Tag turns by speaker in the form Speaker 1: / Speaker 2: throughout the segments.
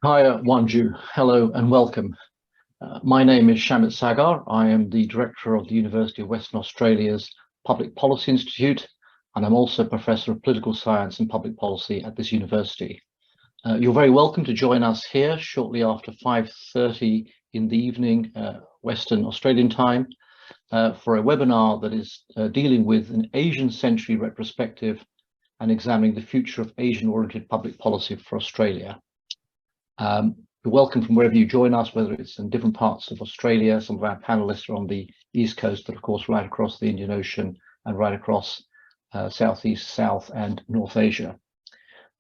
Speaker 1: Hi, Wanju. Hello and welcome. My name is Shamit Saggar. I am the director of the University of Western Australia's Public Policy Institute, and I'm also Professor of Political Science and Public Policy at this university. You're very welcome to join us here shortly after 5:30 in the evening, Western Australian time, for a webinar that is dealing with an Asian century retrospective and examining the future of Asian-oriented public policy for Australia. You're welcome from wherever you join us, whether it's in different parts of Australia. Some of our panelists are on the East Coast, but of course right across the Indian Ocean and right across Southeast, South and North Asia.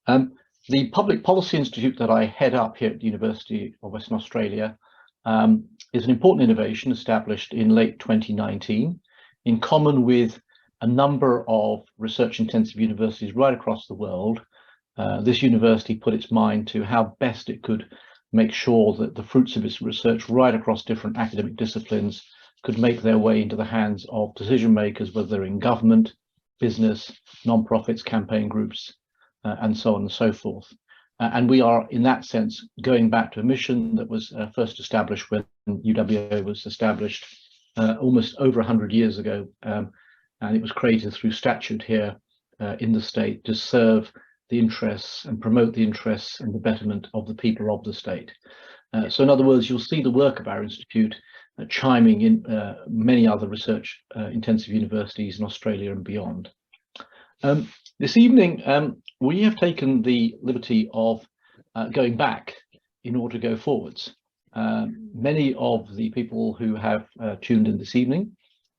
Speaker 1: The Public Policy Institute that I head up here at the University of Western Australia is an important innovation established in late 2019, in common with a number of research-intensive universities right across the world. This university put its mind to how best it could make sure that the fruits of its research right across different academic disciplines could make their way into the hands of decision makers, whether they're in government, business, non-profits, campaign groups, and so on and so forth. And we are, in that sense, going back to a mission that was first established when UWO was established almost over 100 years ago. And it was created through statute here in the state to serve the interests and promote the interests and the betterment of the people of the state. So in other words, you'll see the work of our institute chiming in many other research intensive universities in Australia and beyond. This evening, we have taken the liberty of going back in order to go forwards. Many of the people who have tuned in this evening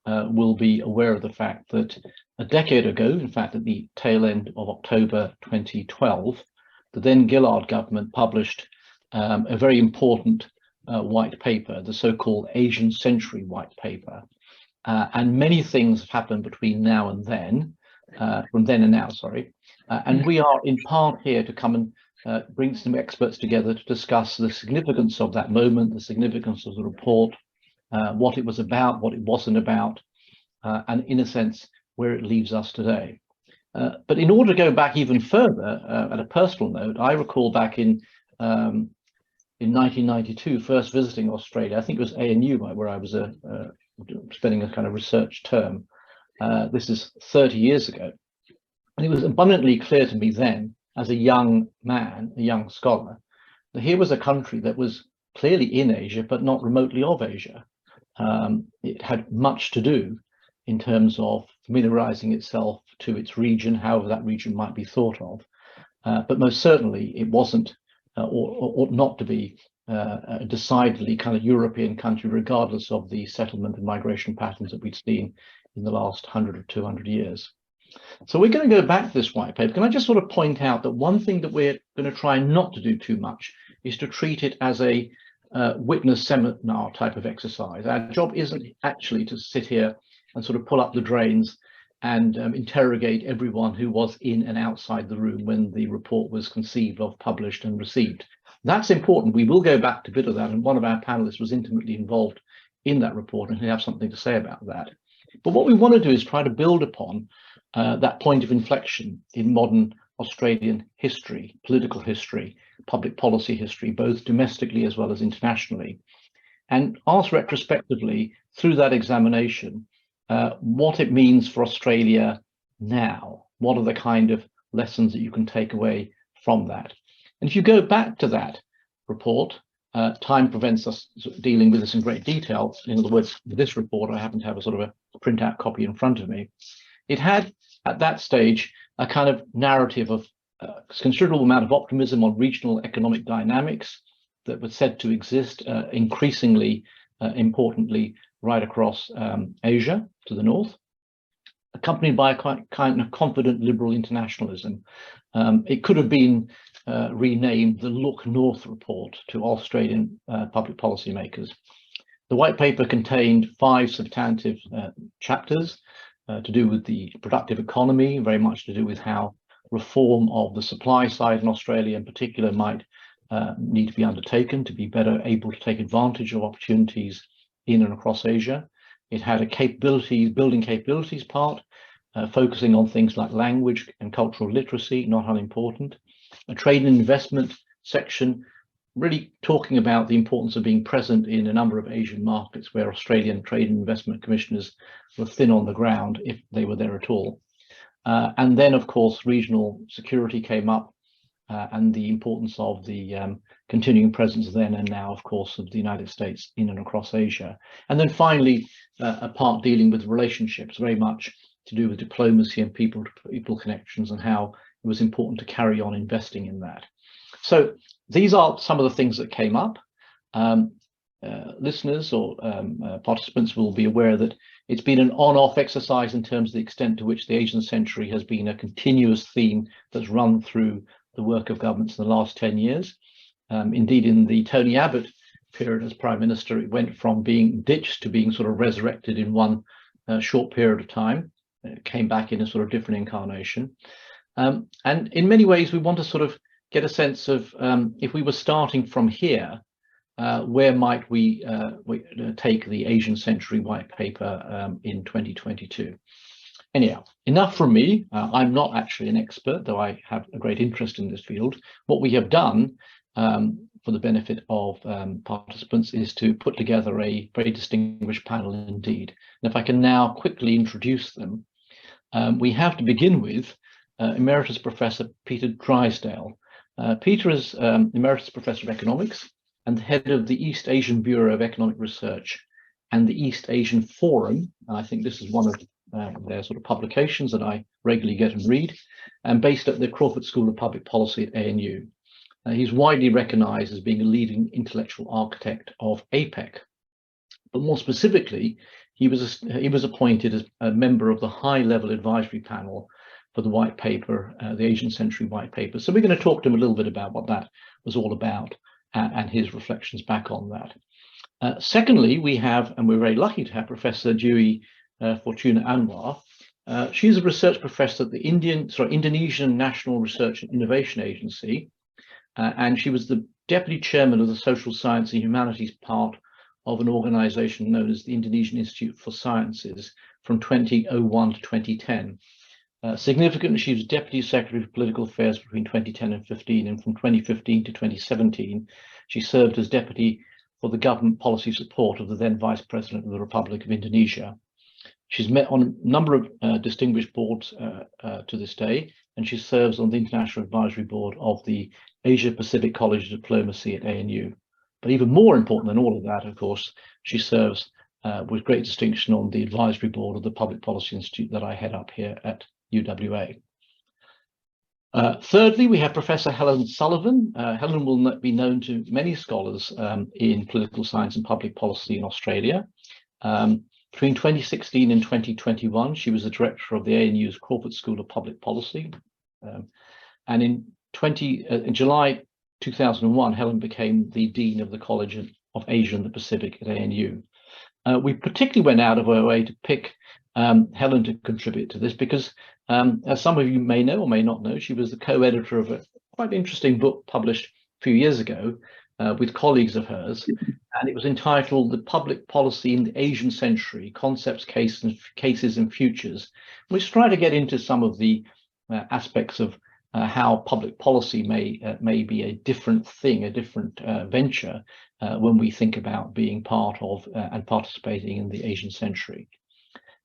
Speaker 1: will be aware of the fact that a decade ago, in fact, at the tail end of October 2012, the then Gillard government published a very important white paper, the so-called Asian Century White Paper. And many things have happened between now and then, from then and now, sorry. And we are in part here to come and bring some experts together to discuss the significance of that moment, the significance of the report, what it was about, what it wasn't about, and in a sense, where it leaves us today. But in order to go back even further, at a personal note, I recall back in 1992, first visiting Australia. I think it was ANU where I was spending a kind of research term. This is 30 years ago. And it was abundantly clear to me then, as a young man, a young scholar, that here was a country that was clearly in Asia, but not remotely of Asia. It had much to do in terms of familiarizing itself to its region, however that region might be thought of. But most certainly it wasn't or ought not to be a decidedly kind of European country, regardless of the settlement and migration patterns that we'd seen in the last 100 or 200 years. So we're going to go back to this white paper. Can I just sort of point out that one thing that we're going to try not to do too much is to treat it as a witness seminar type of exercise. Our job isn't actually to sit here and sort of pull up the drains and interrogate everyone who was in and outside the room when the report was conceived of, published and received. That's important. We will go back to a bit of that, and one of our panelists was intimately involved in that report and he'll have something to say about that. But what we want to do is try to build upon that point of inflection in modern Australian history, political history, public policy history, both domestically as well as internationally, and ask retrospectively through that examination what it means for Australia now. What are the kind of lessons that you can take away from that? And if you go back to that report, time prevents us dealing with this in great detail. In other words, with this report, I happen to have a sort of a printout copy in front of me. It had, at that stage, a kind of narrative of considerable amount of optimism on regional economic dynamics that was said to exist increasingly, importantly, right across Asia to the north, accompanied by a kind of confident liberal internationalism. It could have been renamed the Look North Report to Australian public policy makers. The white paper contained 5 substantive chapters to do with the productive economy, very much to do with how reform of the supply side in Australia in particular might need to be undertaken to be better able to take advantage of opportunities in and across Asia. It had a building capabilities part, focusing on things like language and cultural literacy, not unimportant. A trade and investment section really talking about the importance of being present in a number of Asian markets where Australian trade and investment commissioners were thin on the ground, if they were there at all. And then, of course, regional security came up, and the importance of the continuing presence then and now, of course, of the United States in and across Asia. And then finally, a part dealing with relationships, very much to do with diplomacy and people-to-people connections, and how it was important to carry on investing in that. So these are some of the things that came up. Listeners or participants will be aware that it's been an on-off exercise in terms of the extent to which the Asian century has been a continuous theme that's run through the work of governments in the last 10 years. Indeed, in the Tony Abbott period as Prime Minister, it went from being ditched to being sort of resurrected in one short period of time. It came back in a sort of different incarnation. And in many ways, we want to sort of get a sense of, if we were starting from here, where might we take the Asian Century White Paper in 2022? Anyhow, enough from me. I'm not actually an expert, though I have a great interest in this field. What we have done for the benefit of participants is to put together a very distinguished panel indeed. And if I can now quickly introduce them, we have to begin with Emeritus Professor Peter Drysdale. Peter is Emeritus Professor of Economics and head of the East Asian Bureau of Economic Research and the East Asian Forum. And I think this is one of their sort of publications that I regularly get and read, and based at the Crawford School of Public Policy at ANU. He's widely recognized as being a leading intellectual architect of APEC. But more specifically, he was appointed as a member of the high-level advisory panel for the white paper, the Asian Century White Paper. So we're going to talk to him a little bit about what that was all about and his reflections back on that. Secondly, we have, and we're very lucky to have, Professor Dewi Fortuna Anwar. She's a research professor at the Indonesian National Research and Innovation Agency, and she was the deputy chairman of the Social Science and Humanities part of an organization known as the Indonesian Institute for Sciences from 2001 to 2010. Significantly, she was Deputy Secretary for Political Affairs between 2010 and 15, and from 2015 to 2017, she served as Deputy for the Government Policy Support of the then Vice President of the Republic of Indonesia. She's met on a number of distinguished boards to this day, and she serves on the International Advisory Board of the Asia Pacific College of Diplomacy at ANU. But even more important than all of that, of course, she serves with great distinction on the advisory board of the Public Policy Institute that I head up here at UWA. Thirdly, we have Professor Helen Sullivan. Helen will be known to many scholars in political science and public policy in Australia. Between 2016 and 2021, she was the director of the ANU's Crawford School of Public Policy. And in July 2001, Helen became the Dean of the College of Asia and the Pacific at ANU. We particularly went out of our way to pick Helen to contribute to this because, as some of you may know or may not know, she was the co-editor of a quite interesting book published a few years ago with colleagues of hers, and it was entitled The Public Policy in the Asian Century, Concepts, Cases and Futures, which tried to get into some of the aspects of how public policy may be a different thing, a different venture when we think about being part of and participating in the Asian century.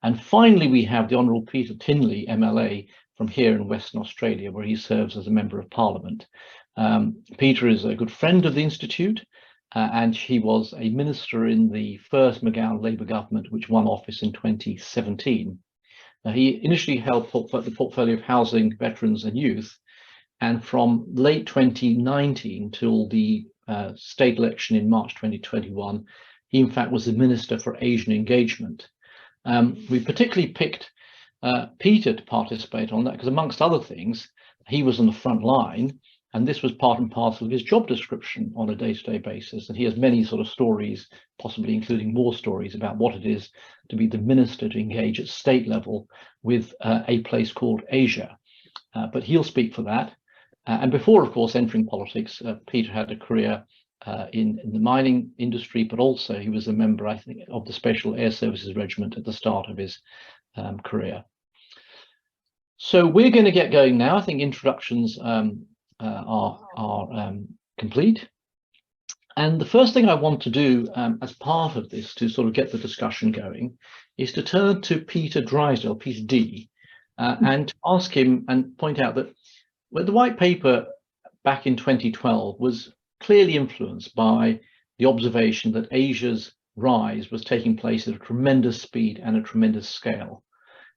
Speaker 1: And finally, we have the Honourable Peter Tinley, MLA, from here in Western Australia, where he serves as a Member of Parliament. Peter is a good friend of the Institute, and he was a minister in the first McGowan Labour government, which won office in 2017. He initially held the portfolio of housing, veterans and youth, and from late 2019 till the state election in March 2021, he in fact was the Minister for Asian Engagement. We particularly picked Peter to participate on that because, amongst other things, he was on the front line, and this was part and parcel of his job description on a day-to-day basis. And he has many sort of stories, possibly including war stories, about what it is to be the minister to engage at state level with a place called Asia. But he'll speak for that. And before, of course, entering politics, Peter had a career in the mining industry, but also he was a member, I think, of the Special Air Services Regiment at the start of his career. So we're going to get going now. I think introductions are complete. And the first thing I want to do as part of this to sort of get the discussion going is to turn to Peter Drysdale, Peter D, and ask him and point out that when the white paper back in 2012 was clearly influenced by the observation that Asia's rise was taking place at a tremendous speed and a tremendous scale,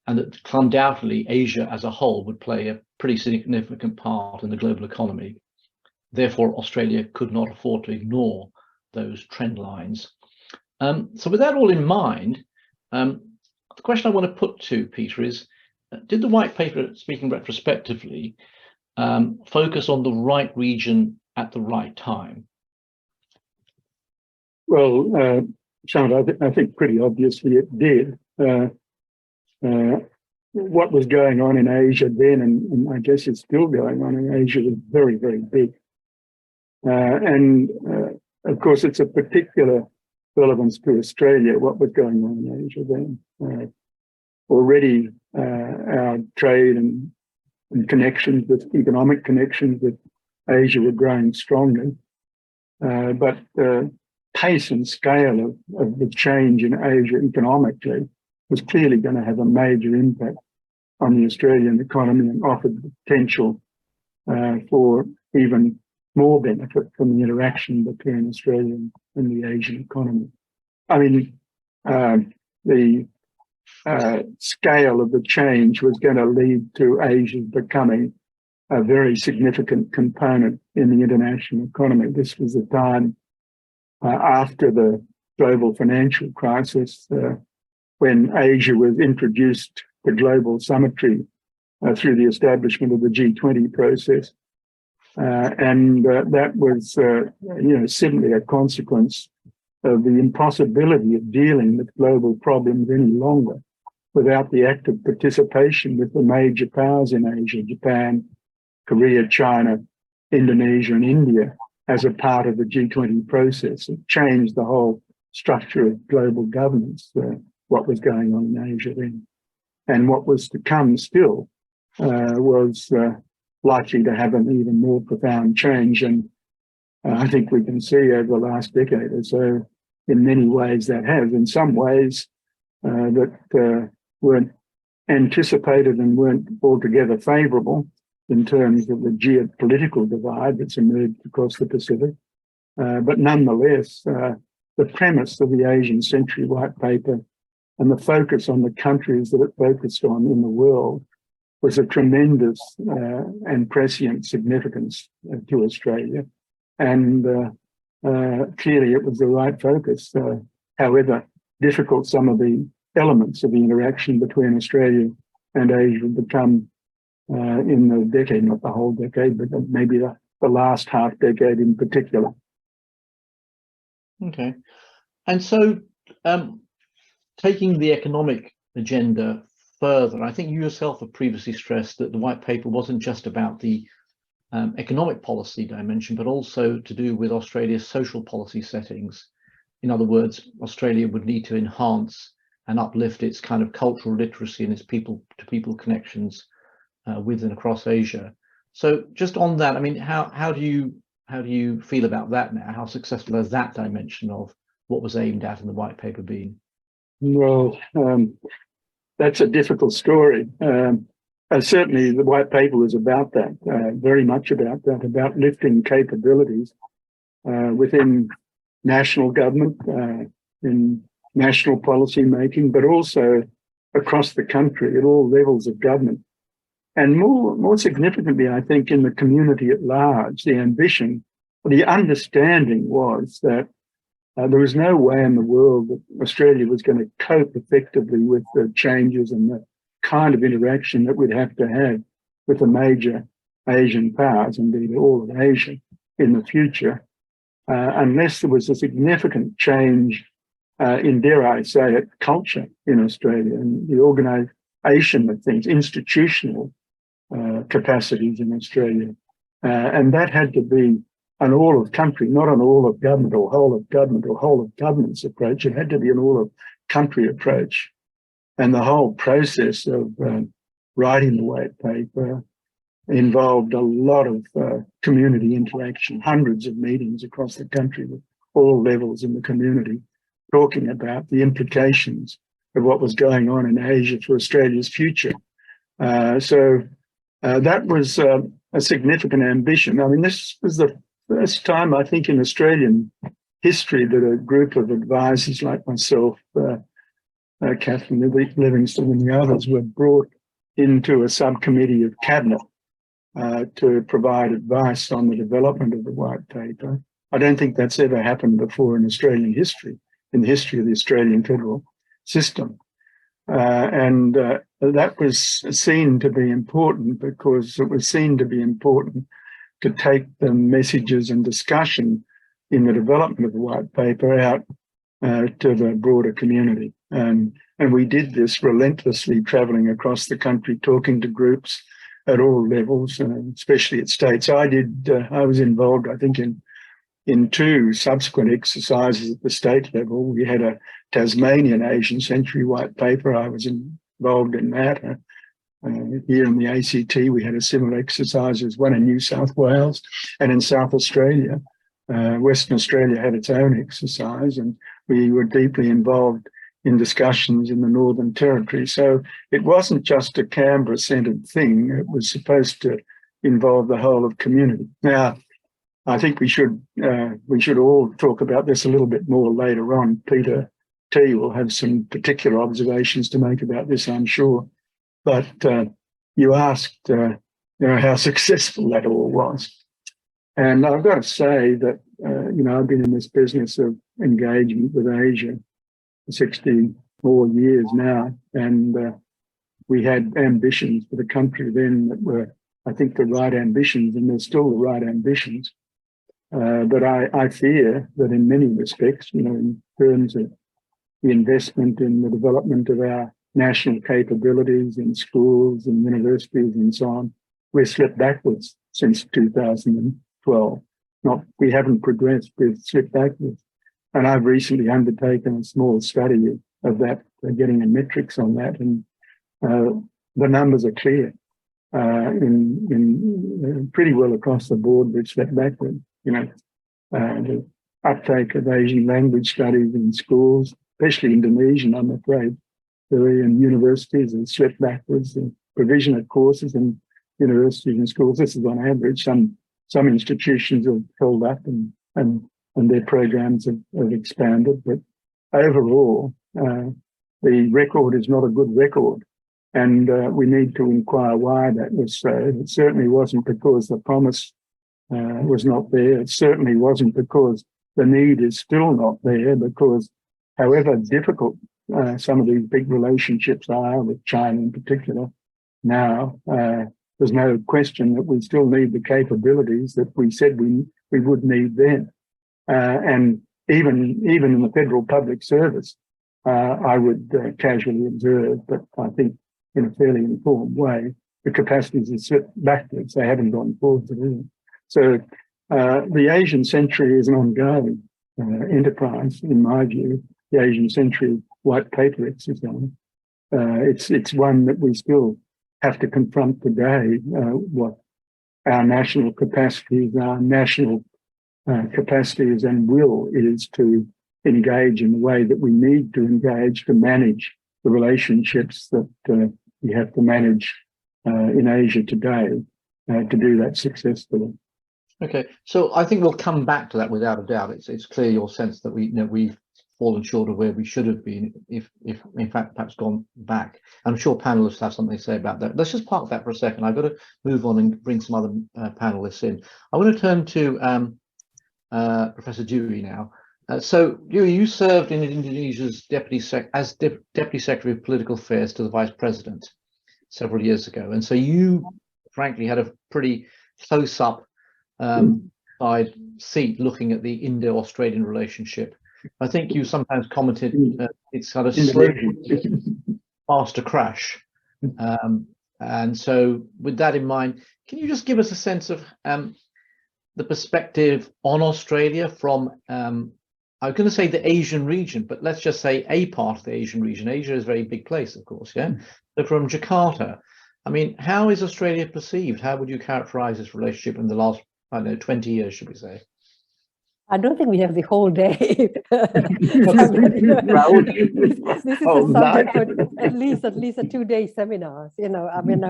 Speaker 1: and that undoubtedly Asia as a whole would play a pretty significant part in the global economy. Therefore, Australia could not afford to ignore those trend lines. So with that all in mind, the question I want to put to Peter is, did the white paper, speaking retrospectively, focus on the right region at the right time?
Speaker 2: Well, Shamit, I think pretty obviously it did. What was going on in Asia then, and I guess it's still going on in Asia, was very, very big. Of course, it's a particular relevance to Australia, what was going on in Asia then. Already our trade and connections, with economic connections with Asia, were growing strongly. But the pace and scale of the change in Asia economically was clearly going to have a major impact on the Australian economy and offered the potential for even more benefit from the interaction between Australia and the Asian economy. I mean, the scale of the change was going to lead to Asia becoming a very significant component in the international economy. This was a time after the global financial crisis when Asia was introduced to global summitry through the establishment of the G20 process. That was, simply a consequence of the impossibility of dealing with global problems any longer without the active participation with the major powers in Asia, Japan, Korea, China, Indonesia, and India, as a part of the G20 process. It changed the whole structure of global governance, what was going on in Asia then. And what was to come still was likely to have an even more profound change. And I think we can see over the last decade or so, in many ways that has. In some ways that weren't anticipated and weren't altogether favourable in terms of the geopolitical divide that's emerged across the Pacific. But nonetheless, the premise of the Asian Century White Paper and the focus on the countries that it focused on in the world was a tremendous and prescient significance to Australia. And clearly it was the right focus. However difficult some of the elements of the interaction between Australia and Asia have become in the decade, not the whole decade, but maybe the last half decade in particular.
Speaker 1: Okay. And so taking the economic agenda further, I think you yourself have previously stressed that the white paper wasn't just about the economic policy dimension, but also to do with Australia's social policy settings. In other words, Australia would need to enhance and uplift its kind of cultural literacy and its people-to-people connections with and across Asia. So just on that, I mean, how do you feel about that now? How successful has that dimension of what was aimed at in the white paper been?
Speaker 2: Well, that's a difficult story. Certainly the white paper was about that, very much about that, about lifting capabilities within national government, in national policy making, but also across the country at all levels of government. And more significantly, I think, in the community at large, the ambition, the understanding was that there was no way in the world that Australia was going to cope effectively with the changes and the kind of interaction that we'd have to have with the major Asian powers, indeed all of Asia, in the future, unless there was a significant change in, dare I say it, culture in Australia and the organisation of things, institutional capacities in Australia. And that had to be an all-of-country, not an all-of-government or whole-of-government or whole-of-governance approach. It had to be an all-of-country approach. And the whole process of writing the white paper involved a lot of community interaction, hundreds of meetings across the country with all levels in the community, talking about the implications of what was going on in Asia for Australia's future. So that was a significant ambition. I mean, this was the first time, I think, in Australian history that a group of advisors like myself, Catherine Livingston and the others were brought into a subcommittee of cabinet to provide advice on the development of the white paper. I don't think that's ever happened before in Australian history, in the history of the Australian federal system. And that was seen to be important because it was seen to be important to take the messages and discussion in the development of the white paper out to the broader community. And we did this relentlessly, travelling across the country, talking to groups at all levels, especially at states. I was involved, I think, in two subsequent exercises at the state level. We had a Tasmanian Asian Century white paper. I was involved in that. Here in the ACT, we had a similar exercise as one in New South Wales, and in South Australia, Western Australia had its own exercise, and we were deeply involved in discussions in the Northern Territory. So it wasn't just a Canberra-centred thing. It was supposed to involve the whole of community. Now, I think we should all talk about this a little bit more later on. Peter T will have some particular observations to make about this, I'm sure. But you asked, how successful that all was. And I've got to say that, I've been in this business of engagement with Asia for 60 more years now. And we had ambitions for the country then that were, I think, the right ambitions, and they're still the right ambitions. But I fear that in many respects, in terms of the investment in the development of our national capabilities in schools and universities and so on, we've slipped backwards since 2012. We haven't progressed, we've slipped backwards. And I've recently undertaken a small study of that, getting a metrics on that, and the numbers are clear. In pretty well across the board, we've slipped backwards. The uptake of Asian language studies in schools, especially Indonesian, I'm afraid, in universities has slipped backwards. The provision of courses in universities and schools, this is on average. Some institutions have held up and their programs have expanded, but overall, the record is not a good record. And we need to inquire why that was so. It certainly wasn't because the promise was not there. It certainly wasn't because the need is still not there, because however difficult some of these big relationships are, with China in particular, now, there's no question that we still need the capabilities that we said we would need then. And even in the federal public service, I would casually observe, but I think in a fairly informed way, the capacities have slipped backwards. They haven't gone forwards at all. So the Asian Century is an ongoing enterprise, in my view. The Asian Century white paper exercise. It's one that we still have to confront today, what our national capacities, capacities and will is to engage in the way that we need to engage to manage the relationships that we have to manage in Asia today to do that successfully.
Speaker 1: Okay, so I think we'll come back to that without a doubt. It's clear your sense that we've fallen short of where we should have been, if in fact perhaps gone back. I'm sure panelists have something to say about that. Let's just park that for a second. I've got to move on and bring some other panelists in. I want to turn to Professor Dewi now. So Dewi, you served in Indonesia's Deputy Secretary of Political Affairs to the Vice President several years ago, and so you frankly had a pretty close-up side seat looking at the Indo-Australian relationship. I think you sometimes commented it's had a slow, faster crash. And so with that in mind, can you just give us a sense of the perspective on Australia from, I'm going to say the Asian region, but let's just say a part of the Asian region. Asia is a very big place, of course, yeah? So from Jakarta, I mean, how is Australia perceived? How would you characterize this relationship in the last, I don't know, 20 years, should we say?
Speaker 3: I don't think we have the whole day. This is a subject for at least a 2-day seminars. You know, I mean,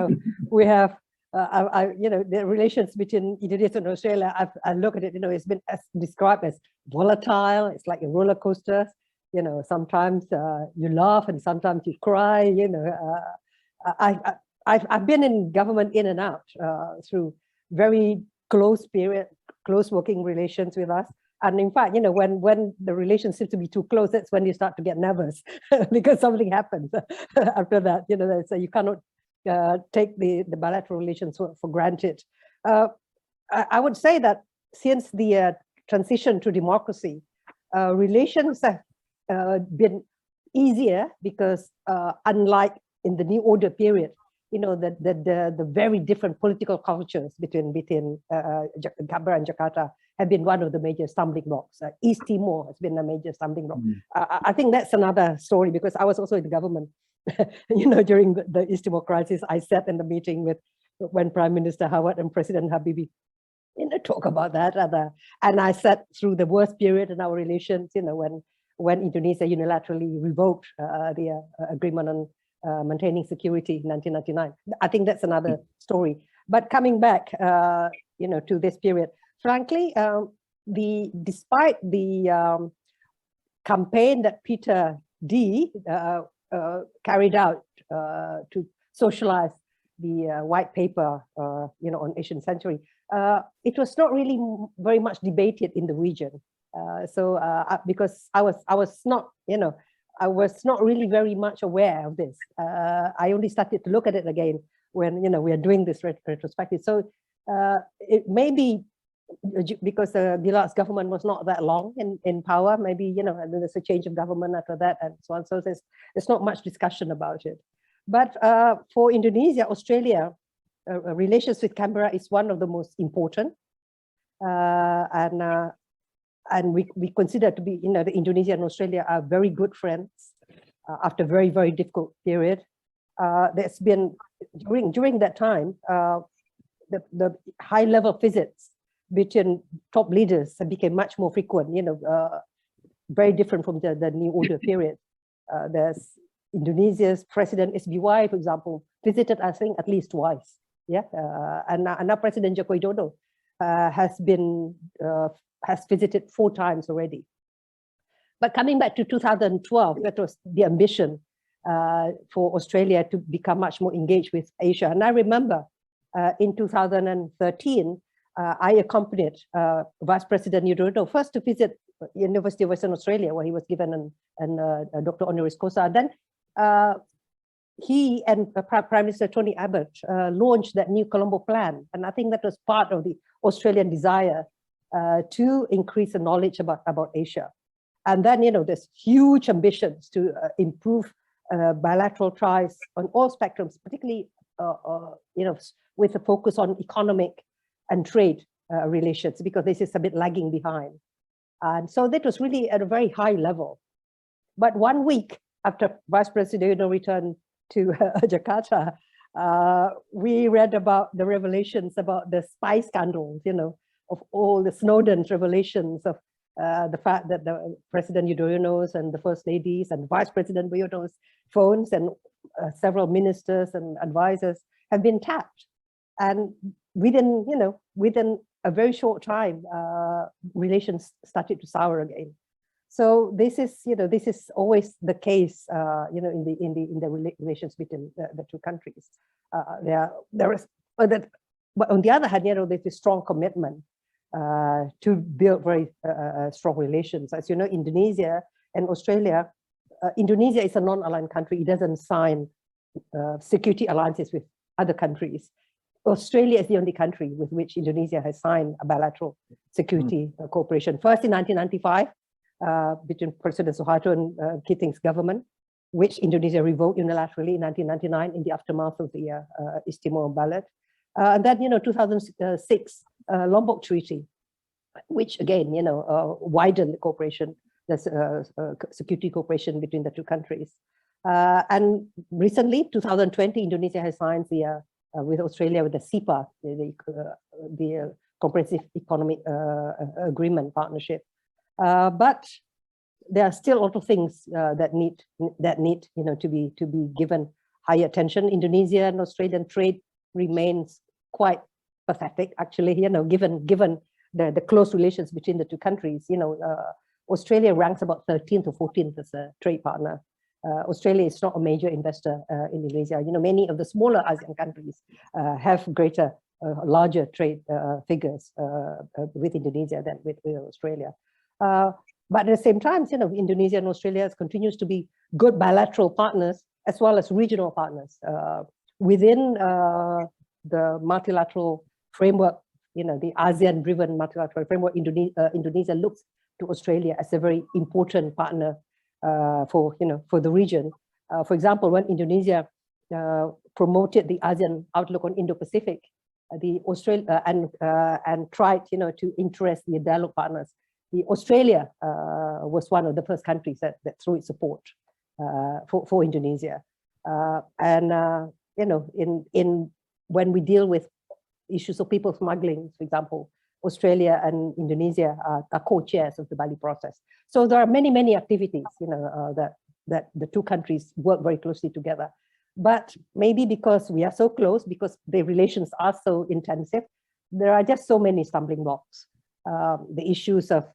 Speaker 3: we have, you know, the relations between Indonesia and Australia. I look at it. You know, it's been described as volatile. It's like a roller coaster. You know, sometimes you laugh and sometimes you cry. You know, I've been in government in and out through very close working relations with us. And in fact, you know, when the relations seem to be too close, that's when you start to get nervous because something happens after that. You know, so you cannot take the bilateral relations for granted. I would say that since the transition to democracy, relations have been easier because unlike in the New Order period, you know, the very different political cultures between Canberra and Jakarta have been one of the major stumbling blocks. East Timor has been a major stumbling block. I think that's another story because I was also in the government. You know, during the East Timor crisis, I sat in the meeting with when Prime Minister Howard and President Habibie, you know, talk about that. And I sat through the worst period in our relations. You know, when Indonesia unilaterally revoked the agreement on maintaining security in 1999. I think that's another story. But coming back, you know, to this period, frankly, despite the campaign that Peter D carried out to socialize the white paper, you know, on Asian century, it was not really very much debated in the region. Because I was not, you know, I was not really very much aware of this. I only started to look at it again when, you know, we are doing this retrospective. So it may be because Gillard's government was not that long in power, maybe, you know, and then there's a change of government after that and so on. So there's not much discussion about it. But for Indonesia, Australia, relations with Canberra is one of the most important. And we consider to be, you know, the Indonesia and Australia are very good friends after a very, very difficult period. There's been, during that time, the high-level visits between top leaders became much more frequent, you know, very different from the New Order period. There's Indonesia's President SBY, for example, visited, I think, at least twice. Yeah, and now President Joko Widodo has visited 4 times already. But coming back to 2012, that was the ambition for Australia to become much more engaged with Asia. And I remember in 2013, I accompanied Vice President Widodo first to visit University of Western Australia, where he was given a Dr. Honoris Causa. Then he and Prime Minister Tony Abbott launched that new Colombo plan. And I think that was part of the Australian desire to increase the knowledge about Asia. And then, you know, there's huge ambitions to improve bilateral ties on all spectrums, particularly, you know, with a focus on economic and trade relations, because this is a bit lagging behind. And so that was really at a very high level. But 1 week after Vice President Widodo returned to Jakarta, we read about the revelations about the spy scandals, you know, of all the Snowden's revelations of the fact that the President Widodo's and the First Ladies and Vice President Widodo's phones and several ministers and advisors have been tapped. And within a very short time, relations started to sour again. So this is always the case, you know, in the relations between the two countries. But on the other hand, you know, there's a strong commitment to build very strong relations. As you know, Indonesia and Australia, Indonesia is a non-aligned country. It doesn't sign security alliances with other countries. Australia is the only country with which Indonesia has signed a bilateral security cooperation. First in 1995, between President Suharto and Keating's government, which Indonesia revoked unilaterally in 1999 in the aftermath of the East Timor ballot. And then, you know, 2006 Lombok Treaty, which again, you know, widened the cooperation, the security cooperation between the two countries. And recently, 2020, Indonesia has signed the with Australia with the CEPA, the Comprehensive Economic Agreement Partnership. But there are still a lot of things that need to be given high attention. Indonesia and Australian trade remains quite pathetic, actually. Given the close relations between the two countries. Australia ranks about 13th or 14th as a trade partner. Australia is not a major investor in Indonesia. Many of the smaller ASEAN countries have larger trade figures with Indonesia than with Australia. But at the same time, Indonesia and Australia continues to be good bilateral partners as well as regional partners within the multilateral framework. The ASEAN-driven multilateral framework. Indonesia looks to Australia as a very important partner for the region. For example, when Indonesia promoted the ASEAN outlook on Indo-Pacific, and tried to interest the dialogue partners, Australia was one of the first countries that threw its support for Indonesia. When we deal with issues of people smuggling, for example, Australia and Indonesia are co-chairs of the Bali process. So there are many activities, that the two countries work very closely together. But maybe because we are so close, because the relations are so intensive, there are just so many stumbling blocks. The issues of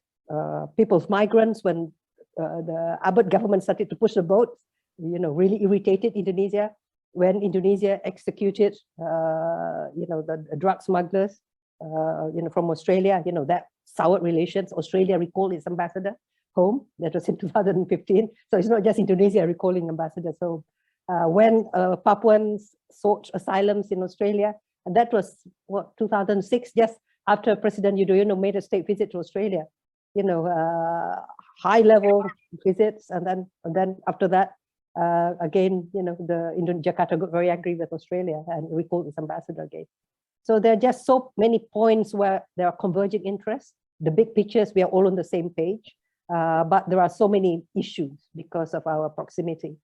Speaker 3: people's migrants, when the Abbott government started to push the boats, really irritated Indonesia. When Indonesia executed, the drug smugglers, from Australia, that soured relations. Australia recalled its ambassador home. That was in 2015. So it's not just Indonesia recalling ambassadors. So when Papuans sought asylums in Australia, and that was what, 2006, just after President Yudhoyono made a state visit to Australia, high-level visits, and then after that, again, Jakarta got very angry with Australia and recalled its ambassador again. So there are just so many points where there are converging interests. The big pictures, we are all on the same page, but there are so many issues because of our proximity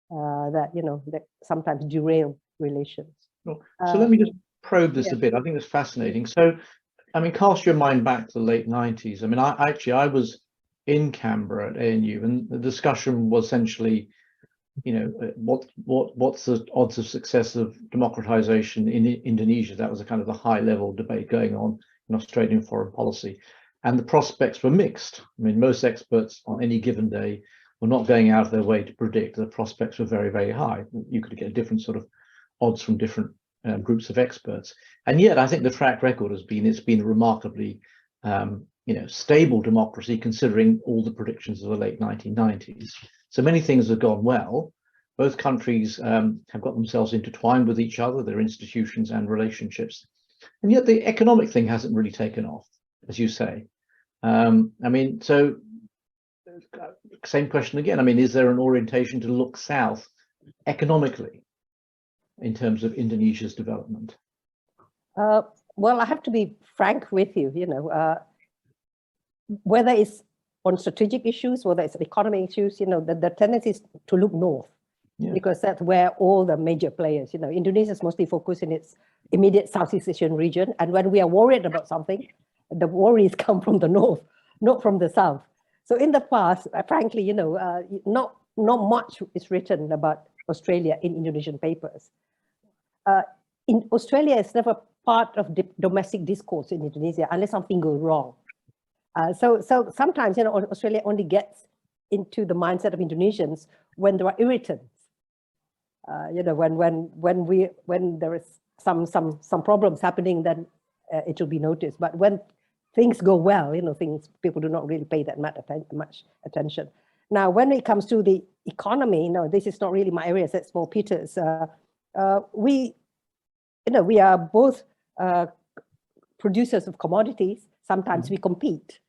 Speaker 3: that sometimes derail relations.
Speaker 1: So let me just probe this a bit. I think it's fascinating. So, cast your mind back to the late 90s. I was in Canberra at ANU, and the discussion was essentially, what's the odds of success of democratization in Indonesia? That was a kind of a high-level debate going on in Australian foreign policy, and the prospects were mixed. Most experts on any given day were not going out of their way to predict the prospects were very, very high. You could get different sort of odds from different groups of experts, and yet I think the track record has been a remarkably stable democracy considering all the predictions of the late 1990s. So many things have gone well. Both countries have got themselves intertwined with each other, their institutions and relationships. And yet the economic thing hasn't really taken off, as you say. So same question again. Is there an orientation to look south economically in terms of Indonesia's development?
Speaker 3: Well, I have to be frank with you, whether it's on strategic issues, whether it's economic issues, the tendency is to look north, because that's where all the major players, Indonesia is mostly focused in its immediate Southeast Asian region. And when we are worried about something, the worries come from the north, not from the south. So in the past, frankly, not much is written about Australia in Indonesian papers. In Australia, it's never part of domestic discourse in Indonesia unless something goes wrong. So sometimes, Australia only gets into the mindset of Indonesians when there are irritants. When there is some problems happening, then it will be noticed. But when things go well, people do not really pay that much attention. Now, when it comes to the economy, this is not really my area. That's more Peter's. We are both producers of commodities. Sometimes we compete.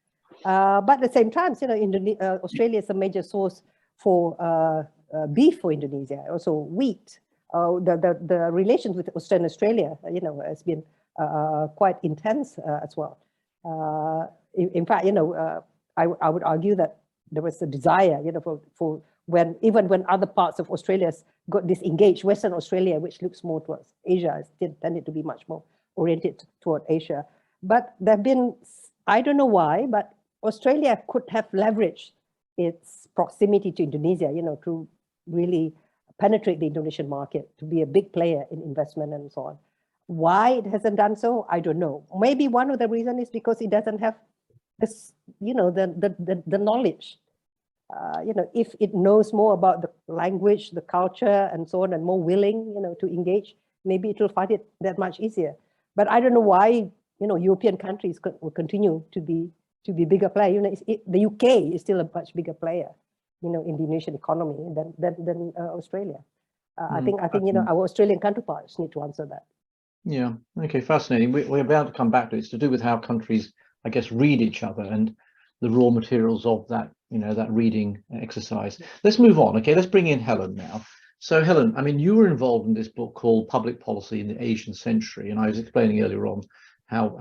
Speaker 3: But at the same time, Australia is a major source for beef for Indonesia, also wheat. The relations with Australia, has been quite intense as well. In fact, I would argue that there was a desire, for even when other parts of Australia's got disengaged, Western Australia, which looks more towards Asia, tended to be much more oriented toward Asia. But there have been, I don't know why, but Australia could have leveraged its proximity to Indonesia, to really penetrate the Indonesian market, to be a big player in investment and so on. Why it hasn't done so, I don't know. Maybe one of the reasons is because it doesn't have this, the knowledge. If it knows more about the language, the culture, and so on, and more willing, to engage, maybe it will find it that much easier. But I don't know why, European countries will continue to be bigger player. The UK is still a much bigger player, in the Indonesian economy than Australia. I think our Australian counterparts need to answer that.
Speaker 1: Yeah. Okay. Fascinating. We're about to come back to it. It's to do with how countries, I guess, read each other and the raw materials of that, that reading exercise. Let's move on. Okay. Let's bring in Helen now. So Helen, I mean, you were involved in this book called Public Policy in the Asian Century, and I was explaining earlier on how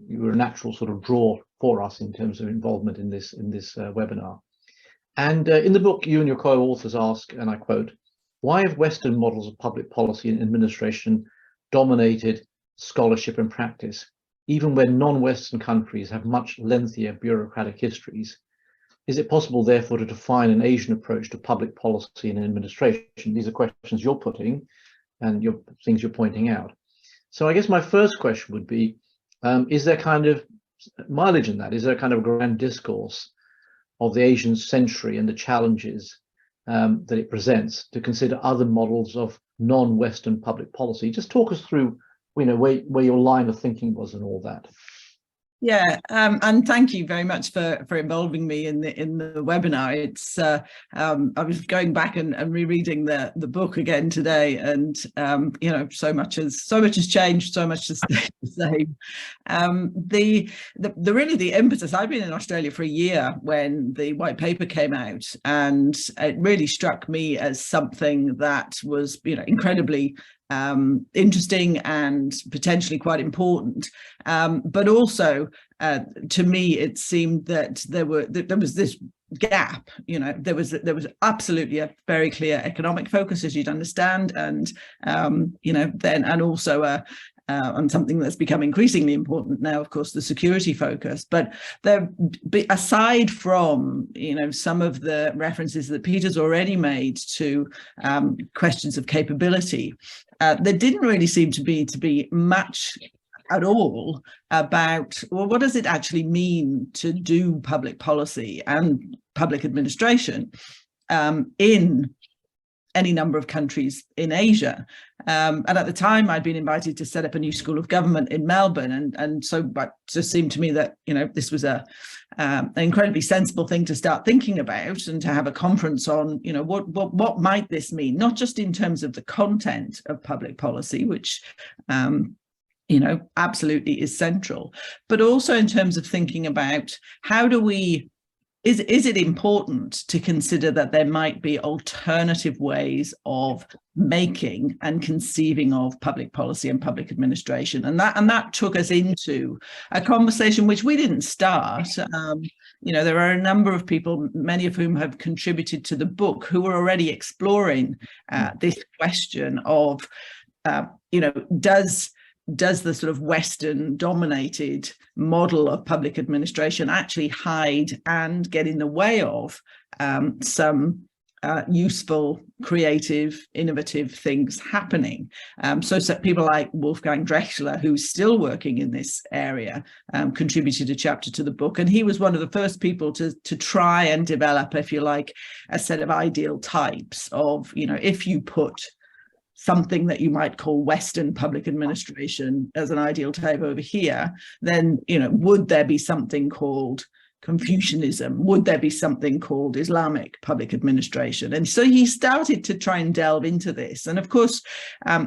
Speaker 1: you were a natural sort of draw for us in terms of involvement in this webinar. And in the book, you and your co-authors ask, and I quote, "Why have Western models of public policy and administration dominated scholarship and practice, even when non-Western countries have much lengthier bureaucratic histories? Is it possible, therefore, to define an Asian approach to public policy and administration?" These are questions you're putting and things you're pointing out. So I guess my first question would be, is there kind of mileage in that? Is there a kind of grand discourse of the Asian century and the challenges that it presents to consider other models of non-Western public policy? Just talk us through, where your line of thinking was and all that.
Speaker 4: Yeah, and thank you very much for involving me in the webinar. It's I was going back and rereading the book again today, and so much has changed, so much has stayed the same. The impetus. I've been in Australia for a year when the white paper came out, and it really struck me as something that was incredibly interesting and potentially quite important, but also to me it seemed that there was this gap. There was absolutely a very clear economic focus, as you'd understand, and and also on something that's become increasingly important now, of course, the security focus. But aside from some of the references that Peter's already made to questions of capability, there didn't really seem to be much at all about, well, what does it actually mean to do public policy and public administration in any number of countries in Asia. And at the time, I'd been invited to set up a new school of government in Melbourne, and so it just seemed to me that this was an incredibly sensible thing to start thinking about, and to have a conference on what might this mean, not just in terms of the content of public policy, which absolutely is central, but also in terms of thinking about how do we. Is it important to consider that there might be alternative ways of making and conceiving of public policy and public administration? And that took us into a conversation which we didn't start. There are a number of people, many of whom have contributed to the book, who were already exploring this question of, does the sort of Western dominated model of public administration actually hide and get in the way of some useful, creative, innovative things happening? So people like Wolfgang Drechsler, who's still working in this area, contributed a chapter to the book. And he was one of the first people to try and develop, if you like, a set of ideal types of, if you put something that you might call Western public administration as an ideal type over here, then, would there be something called Confucianism? Would there be something called Islamic public administration? And so he started to try and delve into this. And of course,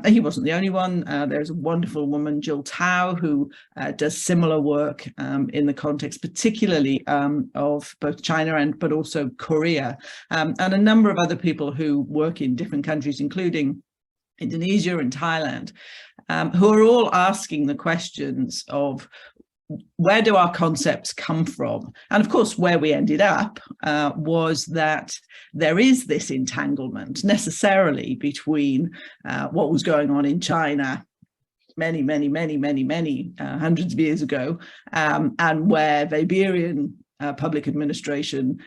Speaker 4: he wasn't the only one. There's a wonderful woman, Jill Tao, who does similar work in the context, particularly of both China but also Korea, and a number of other people who work in different countries, including Indonesia and Thailand, who are all asking the questions of where do our concepts come from? And of course, where we ended up was that there is this entanglement necessarily between what was going on in China many hundreds of years ago, and where Weberian public administration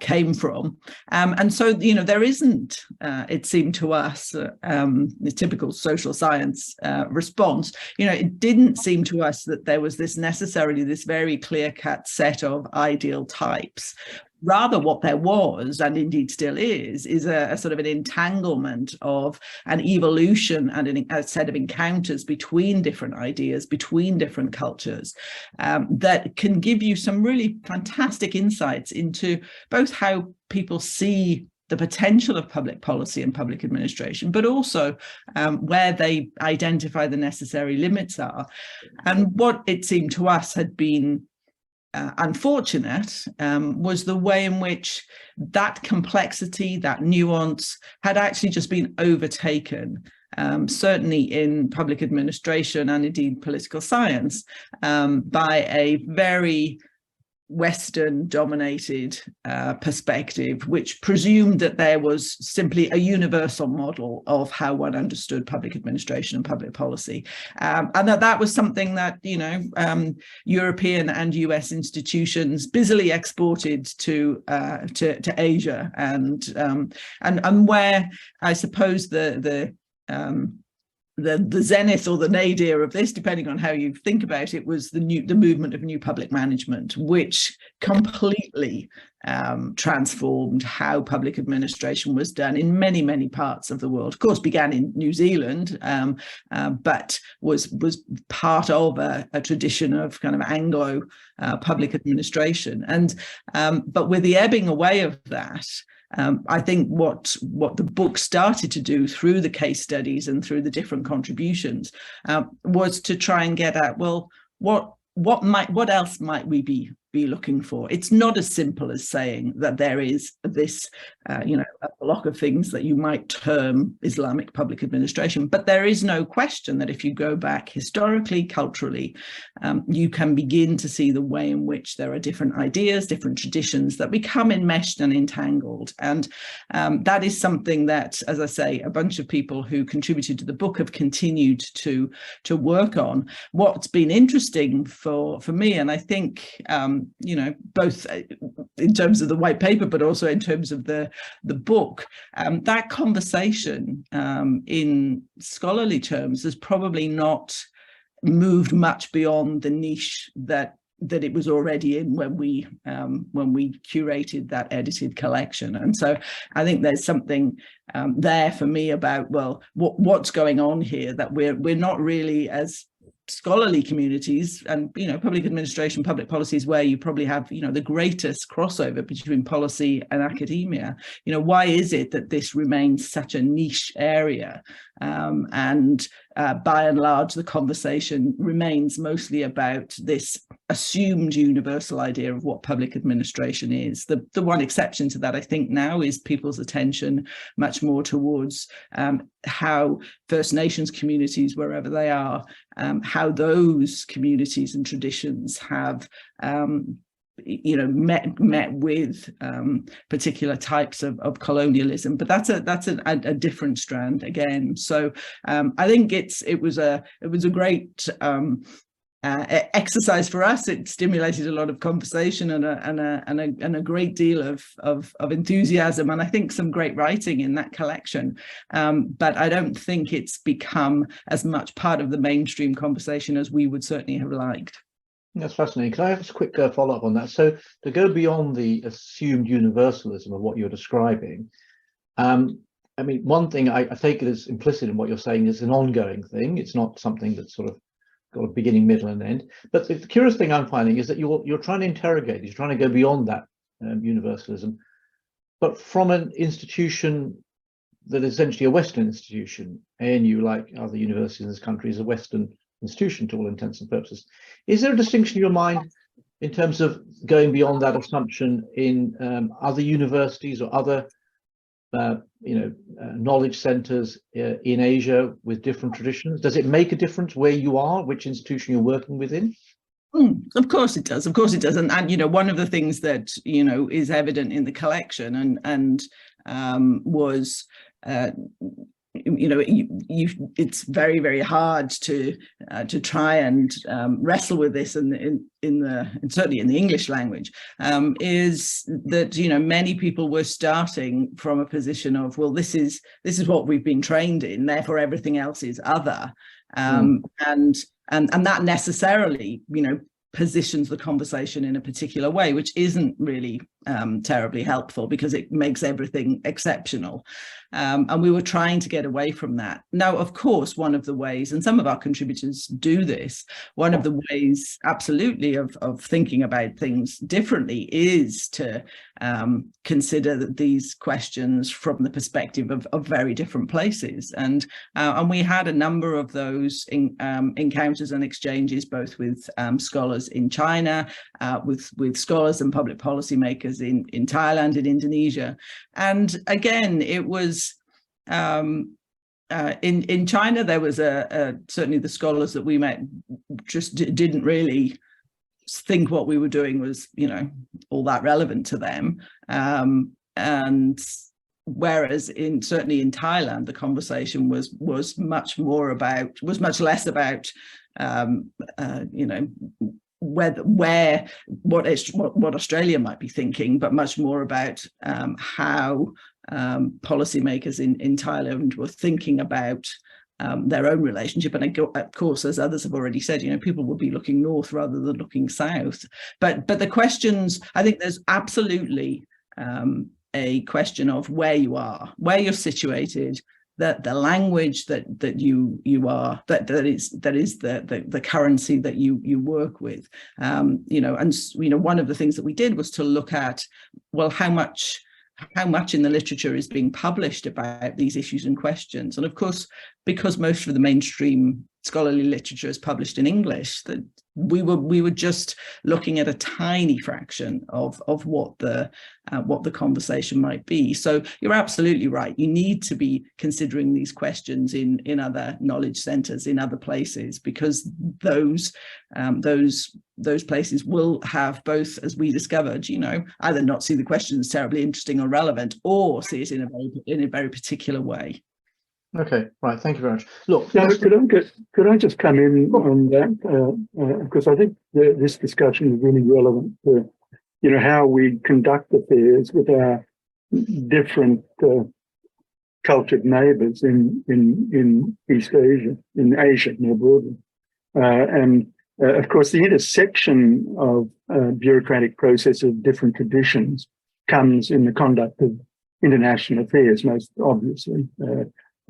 Speaker 4: came from. And so, there isn't, it seemed to us, the typical social science response, it didn't seem to us that there was this very clear-cut set of ideal types. Rather, what there was, and indeed still is a sort of an entanglement of an evolution and a set of encounters between different ideas, between different cultures, that can give you some really fantastic insights into both how people see the potential of public policy and public administration, but also where they identify the necessary limits are. And what it seemed to us had been unfortunate was the way in which that complexity, that nuance, had actually just been overtaken, certainly in public administration and indeed political science, by a very Western-dominated perspective, which presumed that there was simply a universal model of how one understood public administration and public policy, and that was something that European and US institutions busily exported to Asia, and where I suppose the zenith or the nadir of this, depending on how you think about it, was the movement of new public management, which completely transformed how public administration was done in many parts of the world. Of course, began in New Zealand, but was part of a tradition of kind of Anglo public administration. And but with the ebbing away of that, I think what the book started to do through the case studies and through the different contributions was to try and get at, well, what else might we be looking for? It's not as simple as saying that there is this, a block of things that you might term Islamic public administration, but there is no question that if you go back historically, culturally, you can begin to see the way in which there are different ideas, different traditions that become enmeshed and entangled. And that is something that, as I say, a bunch of people who contributed to the book have continued to work on. What's been interesting for me, and I think both in terms of the white paper, but also in terms of the book, that conversation in scholarly terms has probably not moved much beyond the niche that it was already in when we curated that edited collection. And so I think there's something there for me about, well, what's going on here, that we're not really, as scholarly communities and public administration, public policies, where you probably have the greatest crossover between policy and academia. Why is it that this remains such a niche area, and by and large the conversation remains mostly about this assumed universal idea of what public administration is? The one exception to that, I think, now is people's attention much more towards how First Nations communities, wherever they are, how those communities and traditions have met with particular types of colonialism, but that's a different strand again. So I think it was a great exercise for us. It stimulated a lot of conversation and a great deal of enthusiasm, and I think some great writing in that collection. But I don't think it's become as much part of the mainstream conversation as we would certainly have liked.
Speaker 1: That's fascinating. Can I have a quick follow-up on that? So to go beyond the assumed universalism of what you're describing, one thing I take it as implicit in what you're saying is an ongoing thing. It's not something that's sort of got a beginning, middle, and end. But the curious thing I'm finding is that you're trying to interrogate, you're trying to go beyond that universalism, but from an institution that is essentially a Western institution. ANU, like other universities in this country, is a Western institution to all intents and purposes. Is there a distinction in your mind in terms of going beyond that assumption in other universities or other knowledge centers in Asia with different traditions? Does it make a difference where you are, which institution you're working within?
Speaker 4: Of course it does. Of course it does. And you know, one of the things that, you know, is evident in the collection and was, you know, it's very, very hard to try and wrestle with this and certainly in the English language, is that, you know, many people were starting from a position of, well, this is what we've been trained in, therefore everything else is other. And that necessarily, you know, positions the conversation in a particular way, which isn't really terribly helpful because it makes everything exceptional. And we were trying to get away from that. Now, of course, one of the ways, and some of our contributors do this, one of the ways absolutely of thinking about things differently is to consider these questions from the perspective of very different places. And we had a number of those encounters and exchanges, both with scholars in China, with scholars and public policy makers in Thailand and Indonesia. And again, it was in China, there was certainly the scholars that we met just didn't really think what we were doing was, you know, all that relevant to them. And whereas certainly in Thailand, the conversation was much less about you know, what Australia might be thinking, but much more about how policymakers in Thailand were thinking about their own relationship. And of course, as others have already said, you know, people would be looking north rather than looking south. But the questions, I think there's absolutely a question of where you are, where you're situated, that the language that you are, that is the currency that you work with, you know. And you know, one of the things that we did was to look at, well, how much in the literature is being published about these issues and questions. And of course, because most of the mainstream scholarly literature is published in English, that we were just looking at a tiny fraction of what the conversation might be. So you're absolutely right. You need to be considering these questions in other knowledge centres, in other places, because those places will have both, as we discovered, you know, either not see the questions terribly interesting or relevant, or see it in a very particular way.
Speaker 1: Okay, right. Thank you very much. Look,
Speaker 2: could I just come in on that, because I think this discussion is really relevant to, you know, how we conduct affairs with our different cultured neighbours in East Asia, in Asia more broadly, and of course the intersection of bureaucratic processes of different traditions comes in the conduct of international affairs, most obviously.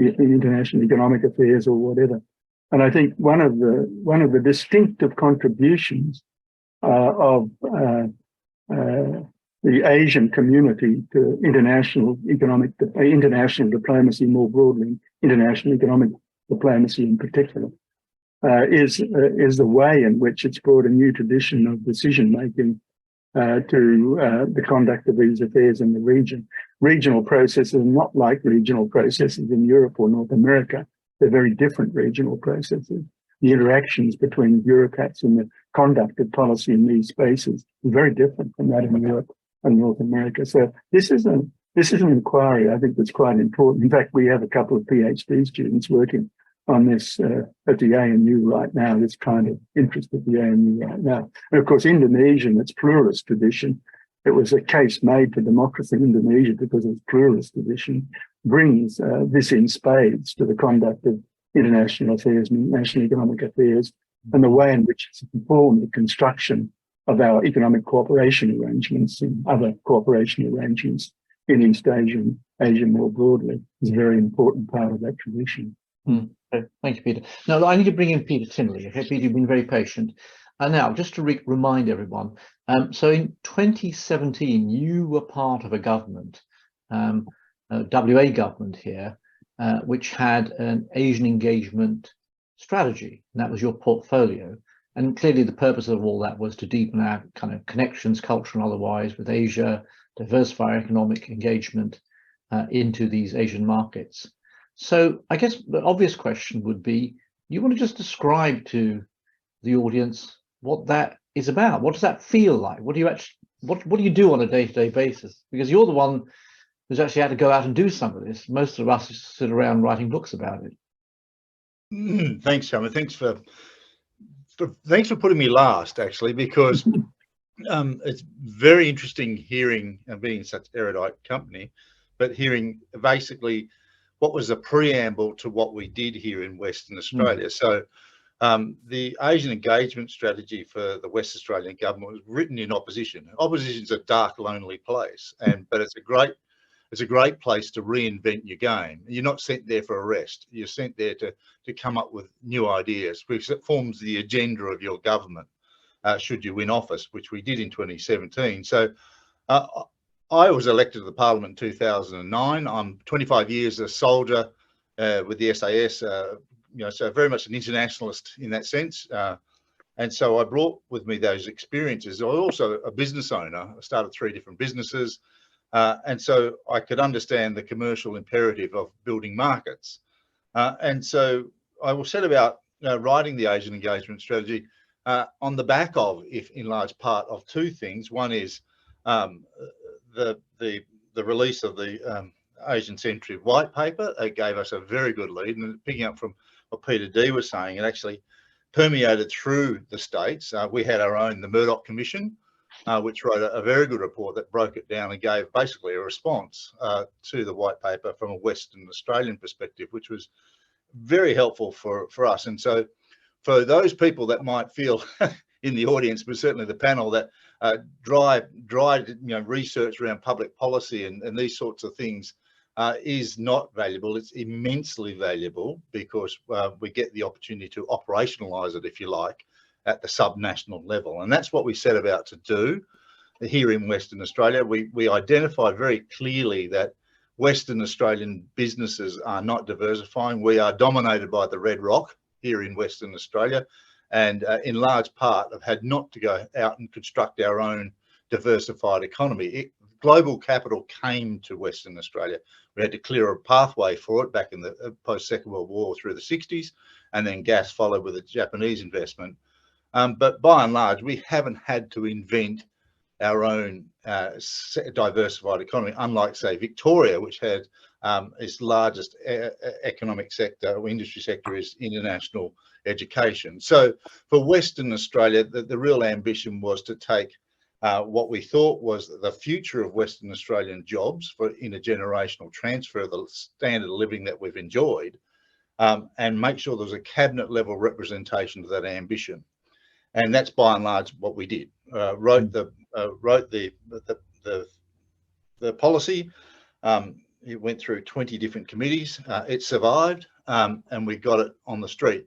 Speaker 2: International economic affairs or whatever. And I think one of the distinctive contributions of the Asian community to international diplomacy more broadly, international economic diplomacy in particular, is the way in which it's brought a new tradition of decision making to the conduct of these affairs in the region. Regional processes are not like regional processes in Europe or North America. They're very different regional processes. The interactions between bureaucrats in the conduct of policy in these spaces is very different from that in Europe and North America. So this is an inquiry I think that's quite important. In fact, we have a couple of PhD students working on this at the ANU right now, this kind of interest at the ANU right now. And of course, Indonesia, its pluralist tradition, it was a case made for democracy in Indonesia because of its pluralist tradition, brings this in spades to the conduct of international affairs and international economic affairs, and the way in which it's informed the construction of our economic cooperation arrangements and other cooperation arrangements in East Asia and Asia more broadly is a very important part of that tradition.
Speaker 1: Okay. Thank you, Peter. Now, I need to bring in Peter Tinley. Okay, Peter, you've been very patient. And now, just to remind everyone, so in 2017, you were part of a government, WA government here, which had an Asian engagement strategy, and that was your portfolio. And clearly the purpose of all that was to deepen our kind of connections, cultural and otherwise, with Asia, diversify our economic engagement into these Asian markets. So I guess the obvious question would be, you want to just describe to the audience what that is about? What does that feel like? What do you actually, what do you do on a day-to-day basis? Because you're the one who's actually had to go out and do some of this. Most of us just sit around writing books about it.
Speaker 5: Thanks, Shamit. Thanks for putting me last, actually, because it's very interesting hearing, and being such erudite company, but hearing basically what was the preamble to what we did here in Western Australia. So the Asian engagement strategy for the West Australian government was written in opposition. Opposition's a dark, lonely place, but it's a great place to reinvent your game. You're not sent there for a rest. You're sent there to come up with new ideas, which forms the agenda of your government, should you win office, which we did in 2017. So I was elected to the Parliament in 2009. I'm 25 years a soldier with the SAS, so very much an internationalist in that sense. And so I brought with me those experiences. I was also a business owner. I started 3 different businesses. And so I could understand the commercial imperative of building markets. And so I will set about writing the Asian engagement strategy on the back of, if in large part, of 2 things. One is the release of the Asian-centric white paper. It gave us a very good lead, and picking up from what Peter D was saying, it actually permeated through the states. We had our own, the Murdoch Commission, which wrote a very good report that broke it down and gave basically a response to the white paper from a Western Australian perspective, which was very helpful for us. And so for those people that might feel in the audience, but certainly the panel, that dry research around public policy and these sorts of things is not valuable. It's immensely valuable because we get the opportunity to operationalise it, if you like, at the subnational level. And that's what we set about to do here in Western Australia. We identified very clearly that Western Australian businesses are not diversifying. We are dominated by the red rock here in Western Australia, and in large part have had not to go out and construct our own diversified economy. Global capital came to Western Australia. We had to clear a pathway for it back in the post-Second World War through the 60s, and then gas followed with the Japanese investment. But by and large, we haven't had to invent our own diversified economy, unlike, say, Victoria, which had its largest economic sector or industry sector is international education. So for Western Australia, the real ambition was to take what we thought was the future of Western Australian jobs for intergenerational transfer of the standard of living that we've enjoyed, and make sure there was a cabinet level representation of that ambition. And that's by and large what we did. Wrote the policy. It went through 20 different committees. It survived, and we got it on the street.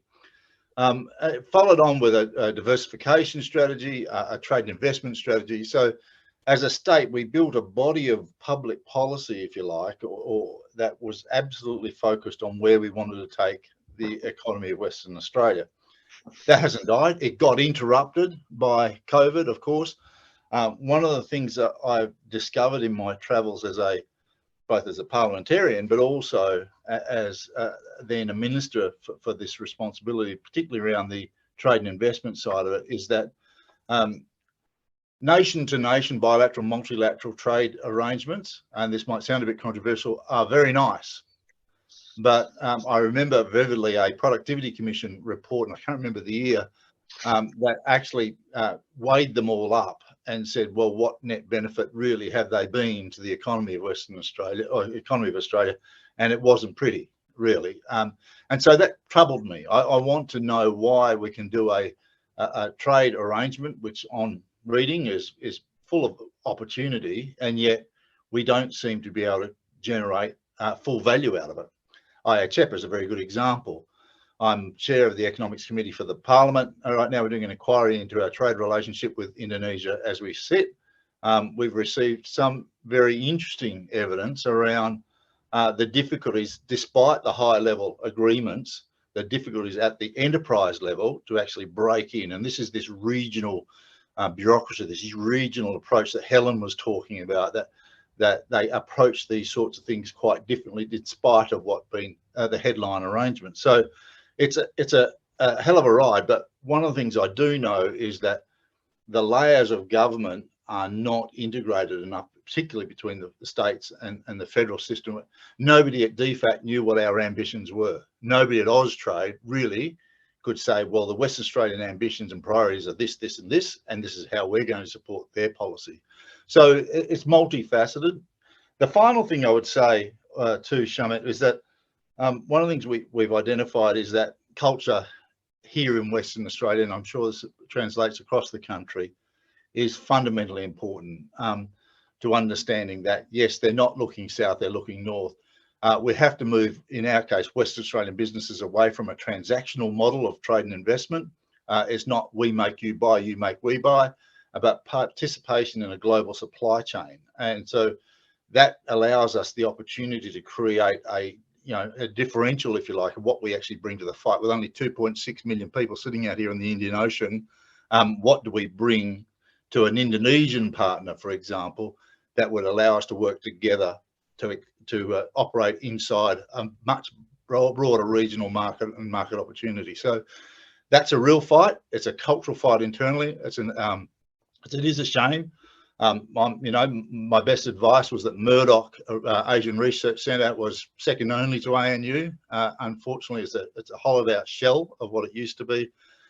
Speaker 5: It followed on with a diversification strategy, a trade and investment strategy. So as a state, we built a body of public policy, if you like, or that was absolutely focused on where we wanted to take the economy of Western Australia. That hasn't died. It got interrupted by COVID, of course. One of the things that I've discovered in my travels both as a parliamentarian, but also as then a minister for this responsibility, particularly around the trade and investment side of it, is that nation to nation bilateral, multilateral trade arrangements, and this might sound a bit controversial, are very nice. But I remember vividly a Productivity Commission report, and I can't remember the year, that actually weighed them all up and said, well, what net benefit really have they been to the economy of Western Australia, or economy of Australia? And it wasn't pretty, really. And so that troubled me. I want to know why we can do a trade arrangement, which on reading is full of opportunity, and yet we don't seem to be able to generate full value out of it. IHEP is a very good example. I'm chair of the Economics Committee for the Parliament. Right now we're doing an inquiry into our trade relationship with Indonesia as we sit. We've received some very interesting evidence around the difficulties, despite the high level agreements, the difficulties at the enterprise level to actually break in. And this is this regional bureaucracy, this regional approach that Helen was talking about, that they approach these sorts of things quite differently, in spite of what being the headline arrangement. So it's a a hell of a ride, but one of the things I do know is that the layers of government are not integrated enough, particularly between the states and the federal system. Nobody at DFAT knew what our ambitions were. Nobody at Austrade really could say, well, the Western Australian ambitions and priorities are this, this, and this is how we're going to support their policy. So it's multifaceted. The final thing I would say to Shamit is that one of the things we've identified is that culture here in Western Australia, and I'm sure this translates across the country, is fundamentally important to understanding that, yes, they're not looking south, they're looking north. We have to move, in our case, Western Australian businesses away from a transactional model of trade and investment. It's not we make you buy, you make we buy, about participation in a global supply chain. And so that allows us the opportunity to create a differential, if you like, of what we actually bring to the fight. With only 2.6 million people sitting out here in the Indian Ocean, what do we bring to an Indonesian partner, for example, that would allow us to work together to operate inside a much broader regional market and market opportunity? So that's a real fight. It's a cultural fight internally. It is a shame. My best advice was that Murdoch Asian Research Centre was second only to ANU. Unfortunately, it's a hollowed out shell of what it used to be.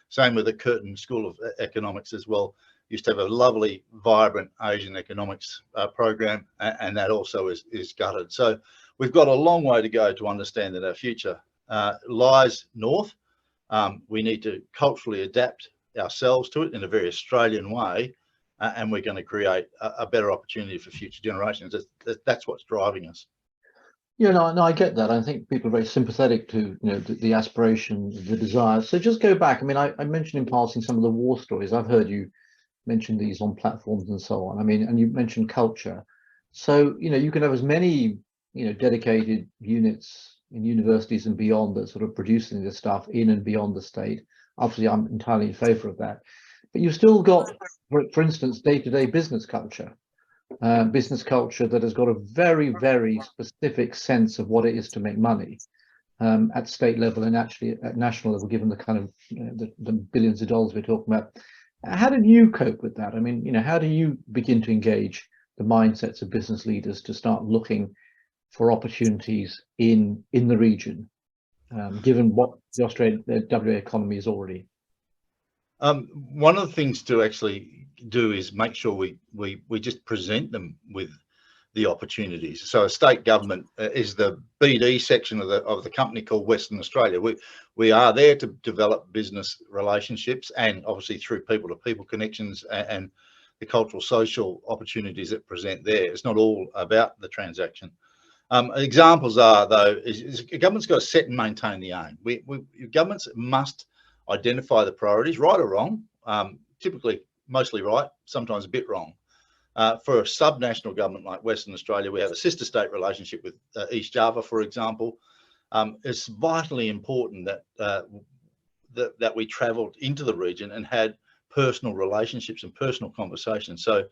Speaker 5: Same with the Curtin School of Economics as well. Used to have a lovely, vibrant Asian economics program, and that also is gutted. So we've got a long way to go to understand that our future lies north. We need to culturally adapt ourselves to it in a very Australian way, and we're going to create a better opportunity for future generations. That's what's driving us.
Speaker 1: Yeah, no, I get that. I think people are very sympathetic to the aspirations, the desires. So just go back. I mean, I mentioned in passing some of the war stories. I've heard you mention these on platforms and so on. I mean, and you mentioned culture. So you can have as many dedicated units in universities and beyond that sort of producing this stuff in and beyond the state. Obviously, I'm entirely in favour of that. But you've still got, for instance, day-to-day business culture that has got a very, very specific sense of what it is to make money at state level and actually at national level, given the kind of the billions of dollars we're talking about. How did you cope with that? I mean, how do you begin to engage the mindsets of business leaders to start looking for opportunities in the region, given what the WA economy is already?
Speaker 5: One of the things to actually do is make sure we just present them with the opportunities. So a state government is the BD section of the company called Western Australia. We are there to develop business relationships, and obviously through people-to-people connections and the cultural social opportunities that present there. It's not all about the transaction. Examples are, though, is government's got to set and maintain the aim. Governments must identify the priorities, right or wrong, typically mostly right, sometimes a bit wrong. For a subnational government like Western Australia, we have a sister state relationship with East Java, for example. It's vitally important that we travelled into the region and had personal relationships and personal conversations. So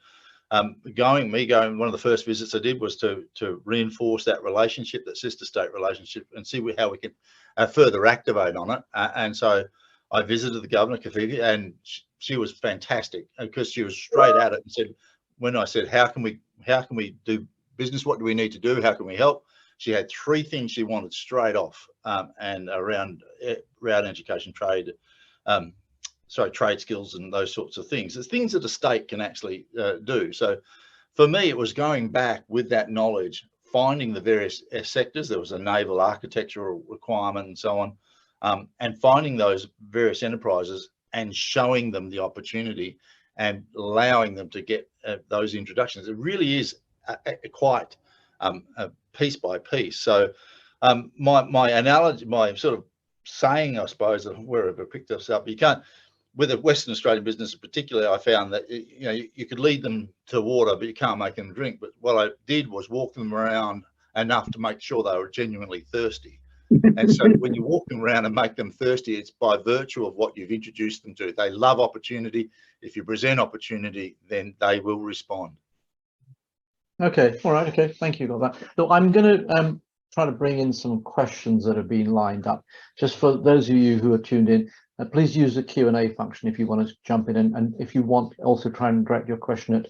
Speaker 5: going, one of the first visits I did was to reinforce that relationship, that sister state relationship, and see how we can further activate on it. And so I visited the governor, Kafigi, and she was fantastic because she was straight at it and said, when I said, how can we do business? What do we need to do? How can we help? She had three things she wanted straight off, and around education, trade skills and those sorts of things. There's things that a state can actually do. So for me, it was going back with that knowledge, finding the various sectors. There was a naval architectural requirement and so on, and finding those various enterprises and showing them the opportunity and allowing them to get those introductions. It really is quite piece by piece. So my analogy, my sort of saying, I suppose, wherever I picked this up, you can't, with a Western Australian business in particular, I found that you could lead them to water, but you can't make them drink. But what I did was walk them around enough to make sure they were genuinely thirsty. And so when you walk them around and make them thirsty, it's by virtue of what you've introduced them to. They love opportunity. If you present opportunity, then they will respond.
Speaker 1: Okay, all right, okay, thank you about that. So I'm going to try to bring in some questions that have been lined up. Just for those of you who are tuned in, please use the Q&A function if you want to jump in, and if you want, also try and direct your question at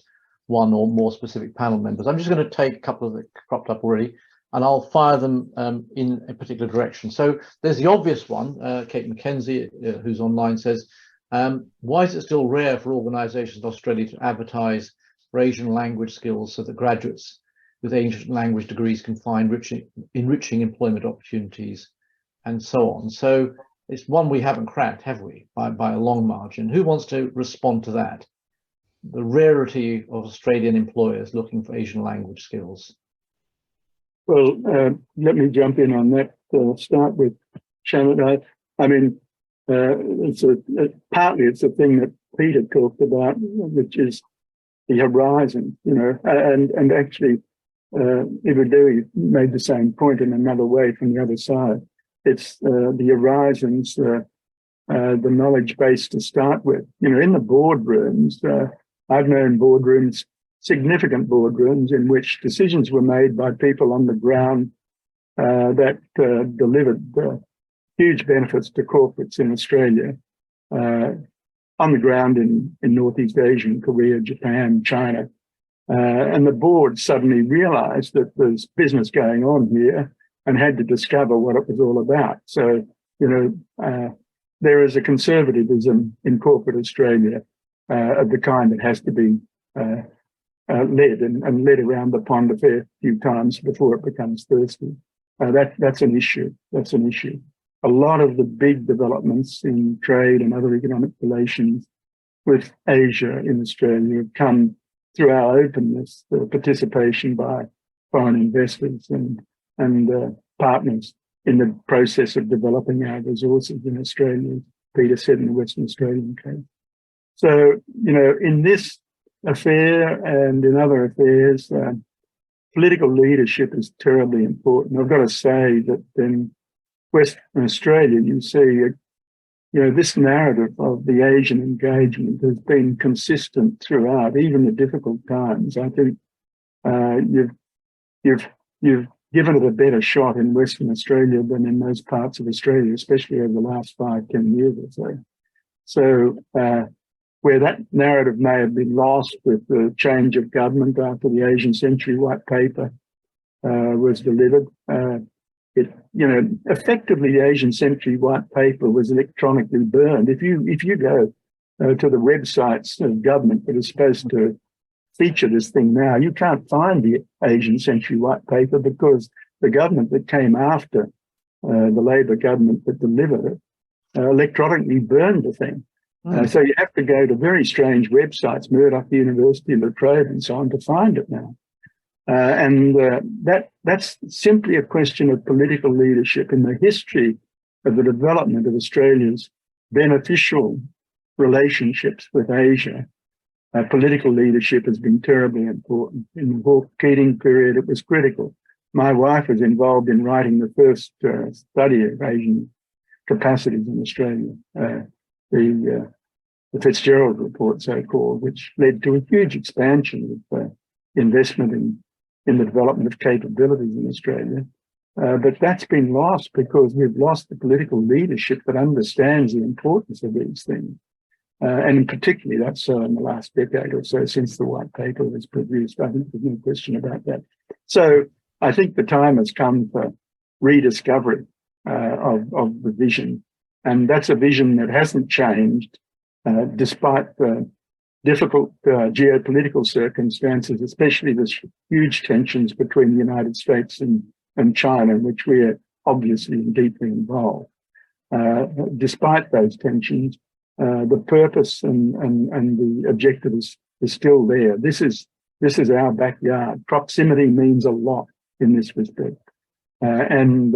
Speaker 1: one or more specific panel members. I'm just going to take a couple that cropped up already, and I'll fire them in a particular direction. So there's the obvious one. Kate McKenzie, who's online, says, why is it still rare for organisations in Australia to advertise for Asian language skills so that graduates with Asian language degrees can find enriching employment opportunities and so on? So it's one we haven't cracked, have we, by a long margin? Who wants to respond to that? The rarity of Australian employers looking for Asian language skills.
Speaker 2: Well, let me jump in on that. Start with Shamit. I mean, partly it's a thing that Peter talked about, which is the horizon, you know, and actually, Dewi made the same point in another way from the other side. It's the horizons, the knowledge base to start with. You know, in the boardrooms, I've known boardrooms, significant boardrooms, in which decisions were made by people on the ground that delivered huge benefits to corporates in Australia, on the ground in Northeast Asia, Korea, Japan, China. And the board suddenly realized that there's business going on here and had to discover what it was all about. So, you know, there is a conservatism in corporate Australia of the kind that has to be led and led around the pond a fair few times before it becomes thirsty. That's an issue. That's an issue. A lot of the big developments in trade and other economic relations with Asia in Australia have come through our openness, the participation by foreign investors and partners in the process of developing our resources in Australia, as Peter said in the Western Australian case. So, you know, in this affair and in other affairs, political leadership is terribly important. I've got to say that in Western Australia, you see, you know, this narrative of the Asian engagement has been consistent throughout, even the difficult times. I think you've given it a better shot in Western Australia than in most parts of Australia, especially over the last 5-10 years or so. So where that narrative may have been lost with the change of government after the Asian Century White Paper was delivered, you know, effectively the Asian Century White Paper was electronically burned. If you go to the websites of government that are supposed to feature this thing now, you can't find the Asian Century White Paper because the government that came after the Labor government that delivered it electronically burned the thing. So you have to go to very strange websites, Murdoch University, La Trobe, and so on, to find it now. That's simply a question of political leadership. In the history of the development of Australia's beneficial relationships with Asia, political leadership has been terribly important. In the Hawke-Keating period, it was critical. My wife was involved in writing the first study of Asian capacities in Australia, the Fitzgerald report, so-called, which led to a huge expansion of investment in the development of capabilities in Australia. But that's been lost because we've lost the political leadership that understands the importance of these things. And particularly that's so in the last decade or so since the White Paper was produced. I think there's no question about that. So I think the time has come for rediscovery of the vision. And that's a vision that hasn't changed despite the difficult geopolitical circumstances, especially the huge tensions between the United States and China, in which we are obviously deeply involved. Despite those tensions, the purpose and the objective is still there. This is our backyard. Proximity means a lot in this respect. And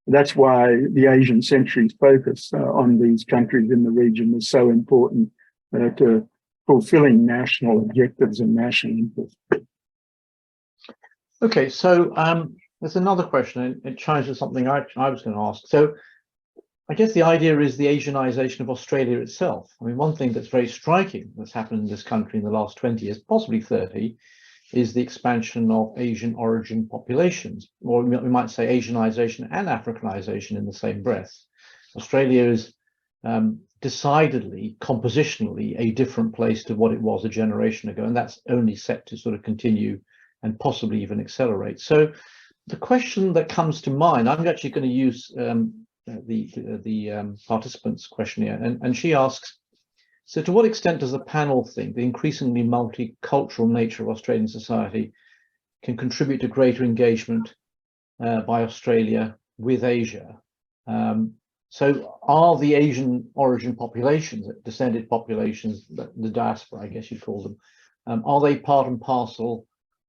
Speaker 2: that's why the Asian Century's focus on these countries in the region was so important to fulfilling national objectives and national interests.
Speaker 1: Okay, so there's another question, and it chimes with something I was going to ask. So I guess the idea is the Asianization of Australia itself. I mean, one thing that's very striking that's happened in this country in the last 20 years, possibly 30, is the expansion of Asian origin populations, or we might say Asianization and Africanization in the same breath. Australia is decidedly, compositionally, a different place to what it was a generation ago, and that's only set to sort of continue and possibly even accelerate. So the question that comes to mind, I'm actually going to use the participants' questionnaire, and she asks, so to what extent does the panel think the increasingly multicultural nature of Australian society can contribute to greater engagement by Australia with Asia? So are the Asian origin populations, descended populations, the diaspora, I guess you'd call them, are they part and parcel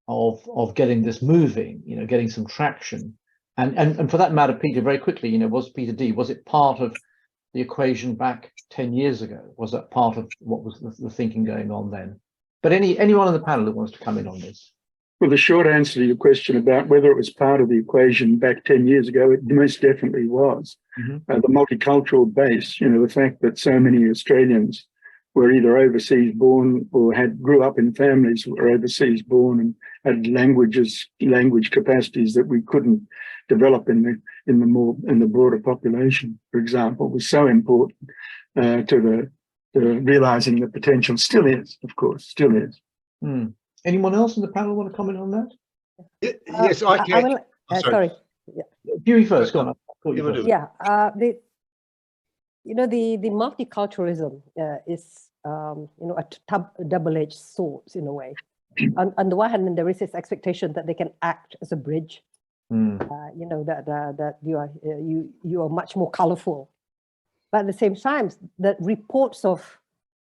Speaker 1: of getting this moving, you know, getting some traction? And for that matter, Peter, very quickly, you know, was it part of the equation back 10 years ago? Was that part of what was the thinking going on then? But anyone on the panel that wants to come in on this?
Speaker 2: Well, the short answer to your question about whether it was part of the equation back 10 years ago, it most definitely was. The multicultural base, you know, the fact that so many Australians were either overseas born or grew up in families that were overseas born and had language capacities that we couldn't develop in the broader population, for example, was so important to realizing the potential. Still is, of course, still is.
Speaker 1: Anyone else in the panel want to comment on that?
Speaker 5: Yes, I can.
Speaker 3: I will, sorry.
Speaker 1: Dewi first, go on.
Speaker 3: Yeah, the multiculturalism is, you know, a double-edged sword in a way. On the one hand, there is this expectation that they can act as a bridge. You know, that you are much more colorful, but at the same time, the reports of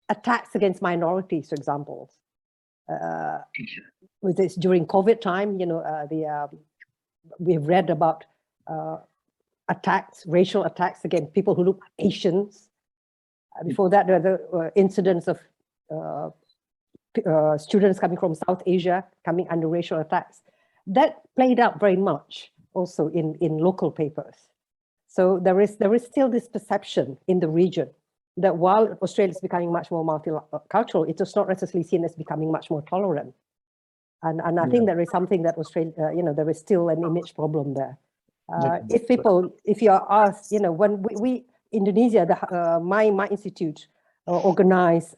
Speaker 3: attacks against minorities, for example, with this during COVID time, you know, we've read about attacks, racial attacks against people who look Asians. Before that, there were incidents of students coming from South Asia coming under racial attacks. That played out very much also in local papers. So there is still this perception in the region that while Australia is becoming much more multicultural, it is not necessarily seen as becoming much more tolerant. And I think there is something that Australia, you know, there is still an image problem there. If you are asked, you know, when we Indonesia, my institute organized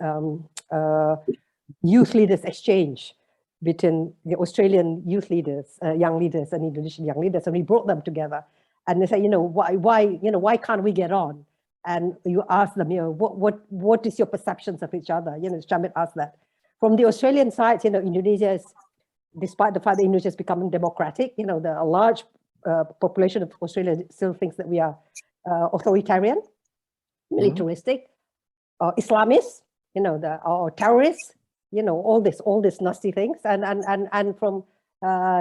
Speaker 3: youth leaders exchange between the Australian youth leaders, young leaders, and Indonesian young leaders, and we brought them together. And they say, you know, why can't we get on? And you ask them, you know, what is your perceptions of each other? You know, Shamit asked that. From the Australian side, you know, Indonesia is, despite the fact that Indonesia is becoming democratic, you know, a large population of Australia still thinks that we are authoritarian, militaristic, Islamists, you know, or terrorists, you know, all these nasty things. And from,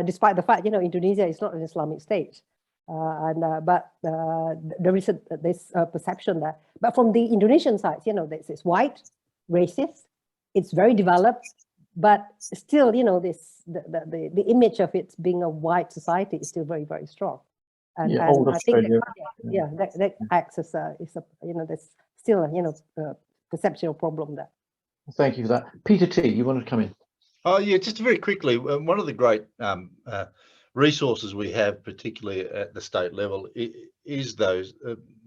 Speaker 3: despite the fact, you know, Indonesia is not an Islamic state. But there is this perception there. But from the Indonesian side, you know, it's white, racist, it's very developed, but still, you know, the image of it being a white society is still very, very strong. And I think that acts as you know, there's still a, you know, perceptual problem there.
Speaker 1: Thank you for that. Peter T, you want to come in?
Speaker 5: Oh yeah, just very quickly. One of the great resources we have, particularly at the state level, is those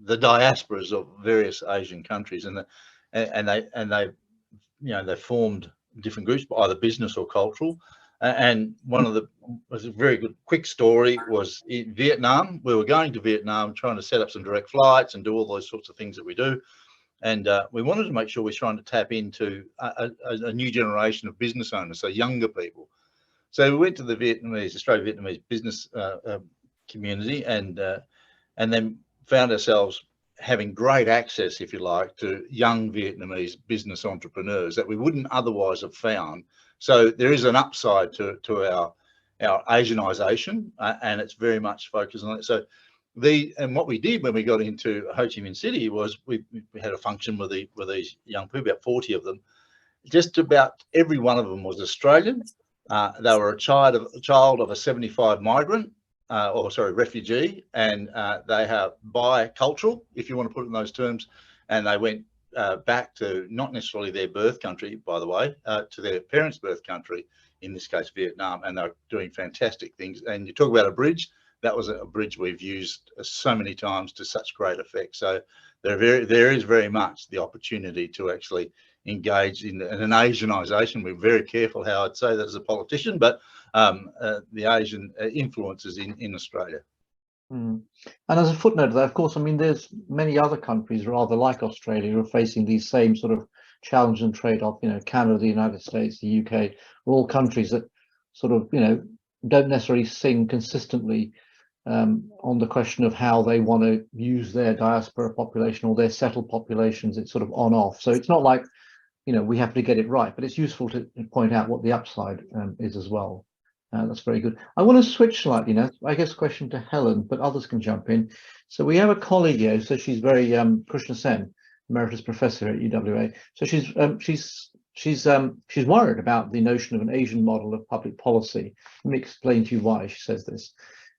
Speaker 5: the diasporas of various Asian countries, and they you know, they formed different groups, either business or cultural. And one of the was a very good quick story was in Vietnam. We were going to Vietnam, trying to set up some direct flights and do all those sorts of things that we do. And we wanted to make sure we're trying to tap into a new generation of business owners, so younger people. So we went to the Australia-Vietnamese business community, and then found ourselves having great access, if you like, to young Vietnamese business entrepreneurs that we wouldn't otherwise have found. So there is an upside to our Asianization, and it's very much focused on it. So what we did when we got into Ho Chi Minh City was we had a function with these young people, about 40 of them. Just about every one of them was Australian. They were a child of a 75 migrant, refugee, and they have bicultural, if you want to put it in those terms, and they went back to not necessarily their birth country, by the way, to their parents' birth country, in this case Vietnam, and they're doing fantastic things. And you talk about a bridge, that was a bridge we've used so many times to such great effect. So there is very much the opportunity to actually engage in an Asianization. We're very careful how I'd say that as a politician, but the Asian influences in Australia.
Speaker 1: And as a footnote to that, of course, I mean, there's many other countries rather like Australia who are facing these same sort of challenge and trade-off. You know, Canada, the United States, the UK, are all countries that sort of, you know, don't necessarily sing consistently on the question of how they want to use their diaspora population or their settled populations. It's sort of on off. So it's not like, you know, we have to get it right, but it's useful to point out what the upside is as well. That's very good. I want to switch slightly now. I guess question to Helen, but others can jump in. So we have a colleague here. So she's very Krishna Sen, Emeritus Professor at UWA. So she's worried about the notion of an Asian model of public policy. Let me explain to you why she says this.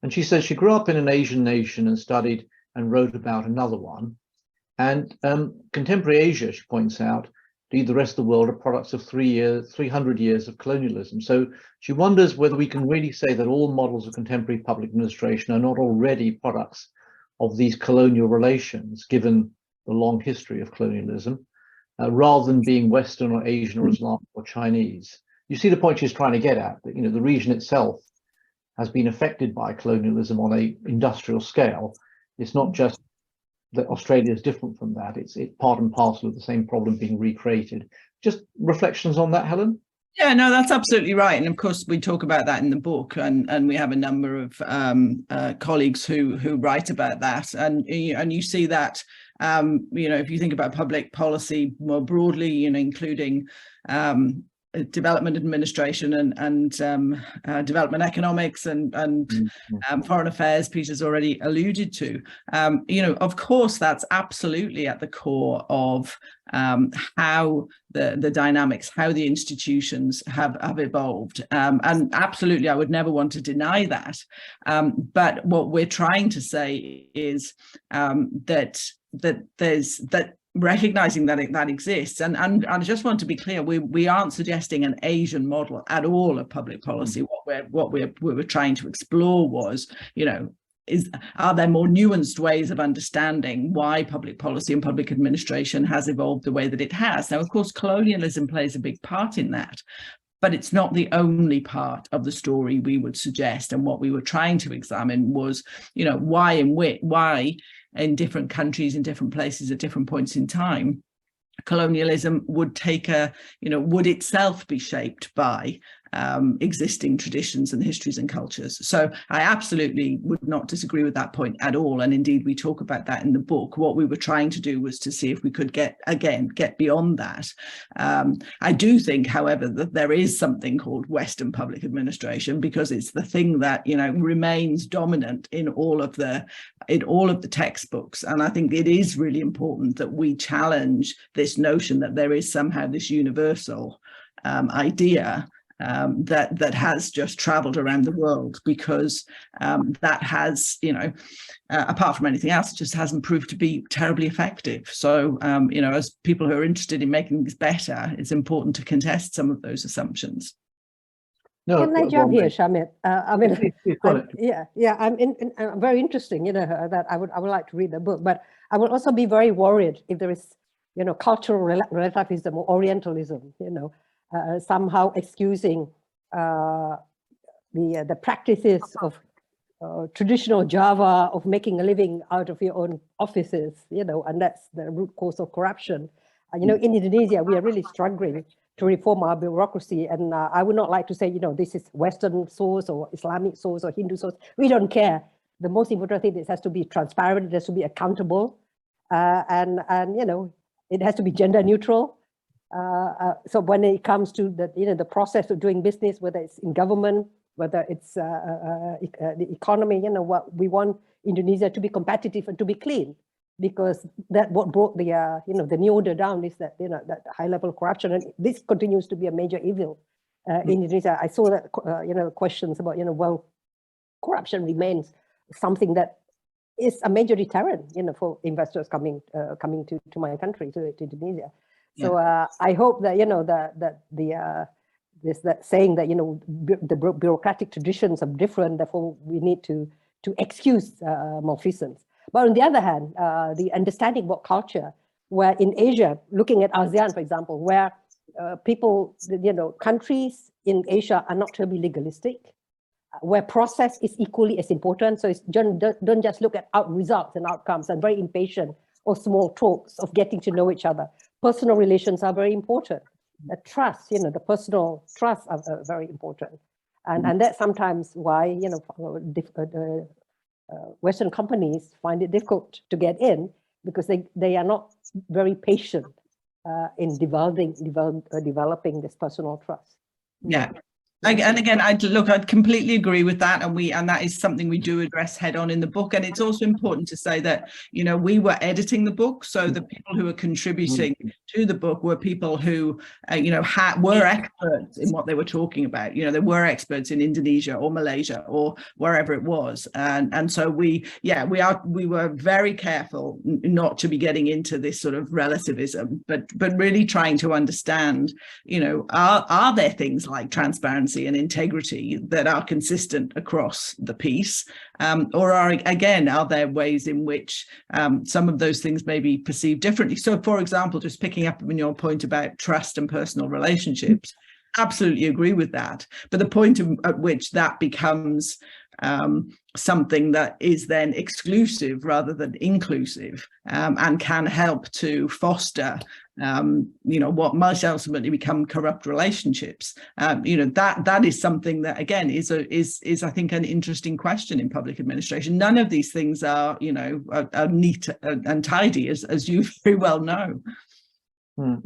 Speaker 1: And she says she grew up in an Asian nation and studied and wrote about another one. And contemporary Asia, she points out, indeed the rest of the world, are products of 300 years of colonialism. So she wonders whether we can really say that all models of contemporary public administration are not already products of these colonial relations, given the long history of colonialism, rather than being Western or Asian or Islamic or Chinese. You see the point she's trying to get at, that, you know, the region itself has been affected by colonialism on a industrial scale. It's not just that Australia is different from that. It's part and parcel of the same problem being recreated. Just reflections on that, Helen?
Speaker 4: Yeah, no, that's absolutely right. And of course, we talk about that in the book, and we have a number of colleagues who write about that. And you see that, you know, if you think about public policy more broadly, you know, including development administration and development economics and foreign affairs, Peter's already alluded to. You know, of course, that's absolutely at the core of how the dynamics, how the institutions have evolved. And absolutely, I would never want to deny that. But what we're trying to say is that recognizing that exists, and I just want to be clear, we aren't suggesting an Asian model at all of public policy. What we were trying to explore was, you know, are there more nuanced ways of understanding why public policy and public administration has evolved the way that it has. Now, of course, colonialism plays a big part in that, but it's not the only part of the story, we would suggest. And what we were trying to examine was, you know, why in different countries, in different places, at different points in time, colonialism would would itself be shaped by existing traditions and histories and cultures. So I absolutely would not disagree with that point at all. And indeed, we talk about that in the book. What we were trying to do was to see if we could get beyond that. I do think, however, that there is something called Western public administration, because it's the thing that, you know, remains dominant in all of the textbooks. And I think it is really important that we challenge this notion that there is somehow this universal idea that has just traveled around the world, because that has, you know, apart from anything else, it just hasn't proved to be terribly effective. So, you know, as people who are interested in making things better, it's important to contest some of those assumptions.
Speaker 3: No, can I jump here, Shamit? I mean, I'm very interesting, you know, that I would like to read the book, but I would also be very worried if there is, you know, cultural relativism or Orientalism, you know, somehow excusing the practices of traditional Java, of making a living out of your own offices, you know, and that's the root cause of corruption. You know, in Indonesia, we are really struggling to reform our bureaucracy. And I would not like to say, you know, this is Western source or Islamic source or Hindu source. We don't care. The most important thing is it has to be transparent, it has to be accountable, and you know, it has to be gender neutral. So when it comes to the, you know, the process of doing business, whether it's in government, whether it's the economy, you know, what we want Indonesia to be competitive and to be clean, because that what brought the you know, the new order down is that, you know, that high level of corruption, and this continues to be a major evil in Indonesia. I saw that you know, questions about, you know, well, corruption remains something that is a major deterrent, you know, for investors coming to my country, to Indonesia. So I hope that, you know, that saying that, you know, the bureaucratic traditions are different, therefore we need to excuse malfeasance. But on the other hand, the understanding about culture, where in Asia, looking at ASEAN, for example, where people, countries in Asia are not terribly legalistic, where process is equally as important. So it's, don't just look at results and outcomes and very impatient or small talks of getting to know each other. Personal relations are very important. The trust, the personal trust are very important. And that's sometimes why, Western companies find it difficult to get in, because they are not very patient in developing this personal trust.
Speaker 4: Yeah. And again, I completely agree with that, and that is something we do address head on in the book. And it's also important to say that we were editing the book, so the people who were contributing to the book were people who were experts in what they were talking about. They were experts in Indonesia or Malaysia or wherever it was, and so we were very careful not to be getting into this sort of relativism, but really trying to understand, are there things like transparency and integrity that are consistent across the piece, or are there ways in which some of those things may be perceived differently? So, for example, just picking up on your point about trust and personal relationships, absolutely agree with that. But the point at which that becomes something that is then exclusive rather than inclusive, and can help to foster what might ultimately become corrupt relationships, that is something that, again, is I think an interesting question in public administration. None of these things are are neat and tidy, as you very well know.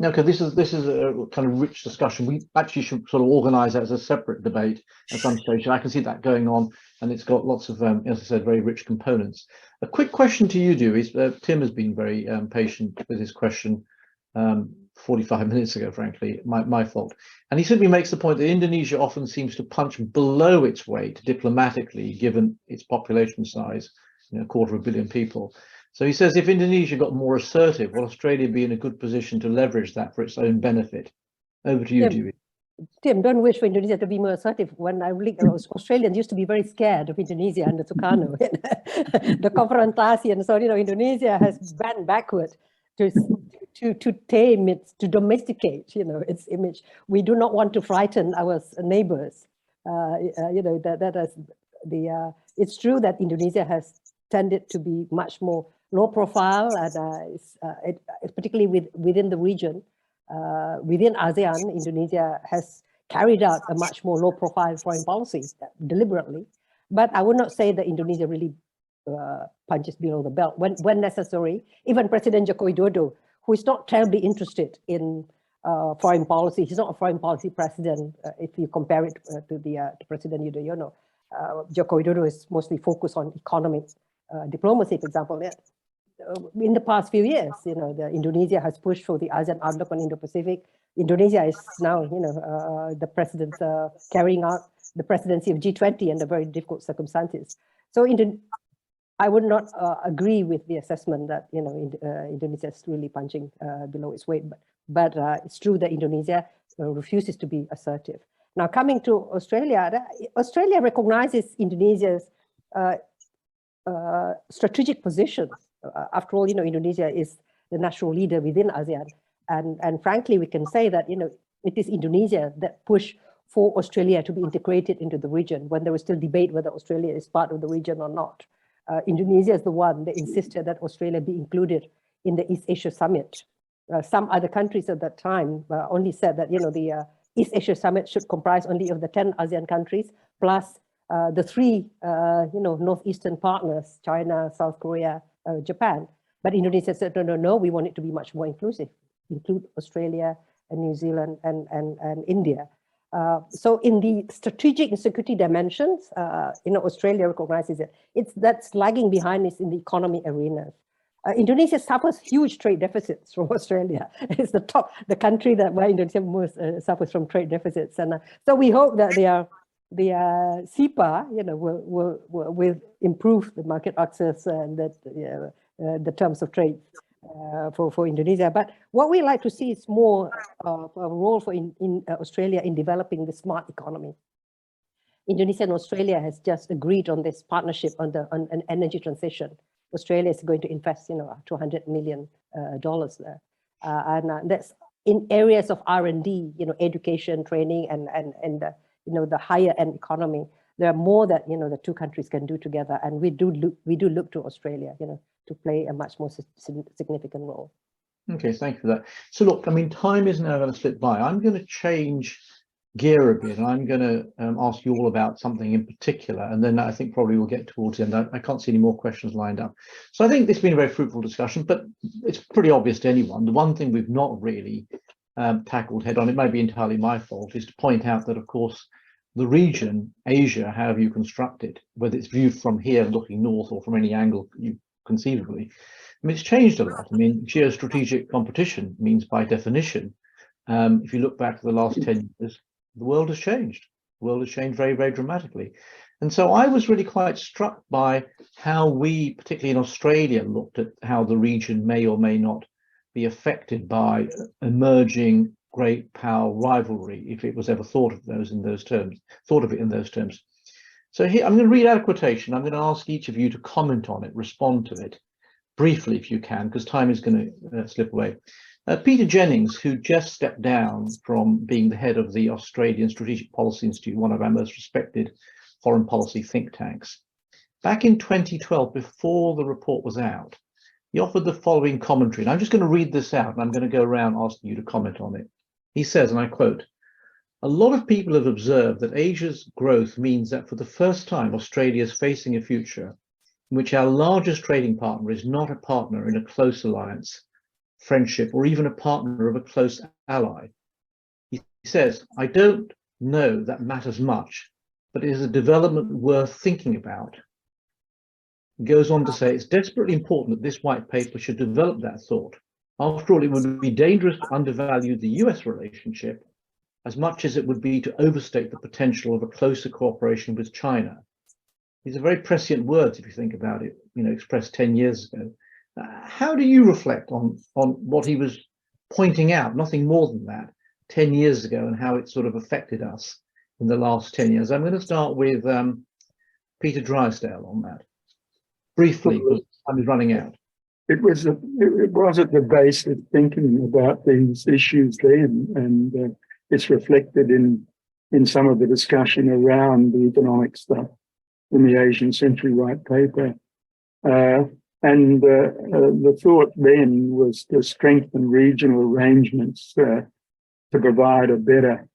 Speaker 1: Okay, this is a kind of rich discussion. We actually should sort of organise that as a separate debate at some stage. I can see that going on, and it's got lots of, as I said, very rich components. A quick question to you, Dewi, is Tim has been very patient with his question 45 minutes ago, frankly, my fault. And he simply makes the point that Indonesia often seems to punch below its weight diplomatically, given its population size, a 250 million people. So he says, if Indonesia got more assertive, will Australia be in a good position to leverage that for its own benefit? Over to you, Dewi.
Speaker 3: Tim, don't wish for Indonesia to be more assertive. When I really, Australians used to be very scared of Indonesia under Sukarno, the confrontasi, and so Indonesia has bent backward to tame it, to domesticate, its image. We do not want to frighten our neighbors. It's true that Indonesia has tended to be much more low profile, and particularly within the region. Within ASEAN, Indonesia has carried out a much more low profile foreign policy deliberately. But I would not say that Indonesia really punches below the belt when necessary. Even President Joko Widodo, who is not terribly interested in foreign policy, he's not a foreign policy president if you compare it to President Yudhoyono. Joko Widodo is mostly focused on economic diplomacy, for example. In the past few years, Indonesia has pushed for the ASEAN outlook on Indo-Pacific. Indonesia is now, the president carrying out the presidency of G20 under very difficult circumstances. So I would not agree with the assessment that Indonesia is really punching below its weight, but it's true that Indonesia refuses to be assertive. Now, coming to Australia, Australia recognizes Indonesia's strategic positions. After all, Indonesia is the natural leader within ASEAN, and frankly, we can say that it is Indonesia that pushed for Australia to be integrated into the region when there was still debate whether Australia is part of the region or not. Indonesia is the one that insisted that Australia be included in the East Asia Summit. Some other countries at that time only said that the East Asia Summit should comprise only of the 10 ASEAN countries plus the 3 northeastern partners: China, South Korea, Japan. But Indonesia said, no, we want it to be much more inclusive, include Australia and New Zealand and India. So in the strategic and security dimensions, Australia recognizes it. That's lagging behind is in the economy arena. Indonesia suffers huge trade deficits from Australia. It's the country where Indonesia most suffers from trade deficits, and so we hope that the CEPA, will improve the market access and that the terms of trade for Indonesia. But what we like to see is more of a role for in Australia in developing the smart economy. Indonesia and Australia has just agreed on this partnership on an energy transition. Australia is going to invest, $200 million there. And that's in areas of R&D, education, training, and the higher end economy. There are more that the two countries can do together, and we do look to Australia, to play a much more significant role.
Speaker 1: Okay, thank you for that. So look, I mean, time is now going to slip by. I'm going to change gear a bit, and I'm going to ask you all about something in particular, and then I think probably we'll get towards the end. I can't see any more questions lined up. So I think this has been a very fruitful discussion, but it's pretty obvious to anyone. The one thing we've not really tackled head on, it may be entirely my fault, is to point out that, of course, the region, Asia, however you construct it, whether it's viewed from here looking north or from any angle you conceivably, I mean, it's changed a lot. I mean, geostrategic competition means, by definition, if you look back to the last 10 years, the world has changed. The world has changed very, very dramatically. And so I was really quite struck by how we, particularly in Australia, looked at how the region may or may not be affected by emerging great power rivalry, if it was ever thought of it in those terms. So here, I'm going to read out a quotation. I'm going to ask each of you to comment on it, respond to it briefly if you can, because time is going to slip away. Peter Jennings, who just stepped down from being the head of the Australian Strategic Policy Institute, one of our most respected foreign policy think tanks, back in 2012, before the report was out, he offered the following commentary. And I'm just going to read this out, and I'm going to go around asking you to comment on it. He says, and I quote, "A lot of people have observed that Asia's growth means that for the first time, Australia is facing a future in which our largest trading partner is not a partner in a close alliance, friendship, or even a partner of a close ally." He says, "I don't know that matters much, but it is a development worth thinking about." He goes on to say, "It's desperately important that this white paper should develop that thought. After all, it would be dangerous to undervalue the US relationship as much as it would be to overstate the potential of a closer cooperation with China." These are very prescient words, if you think about it, expressed 10 years ago. How do you reflect on what he was pointing out, nothing more than that, 10 years ago, and how it sort of affected us in the last 10 years? I'm going to start with Peter Drysdale on that, briefly, because time is running out.
Speaker 2: It was at the base of thinking about these issues then, and it's reflected in some of the discussion around the economic stuff in the Asian Century White Paper. And the thought then was to strengthen regional arrangements to provide a better,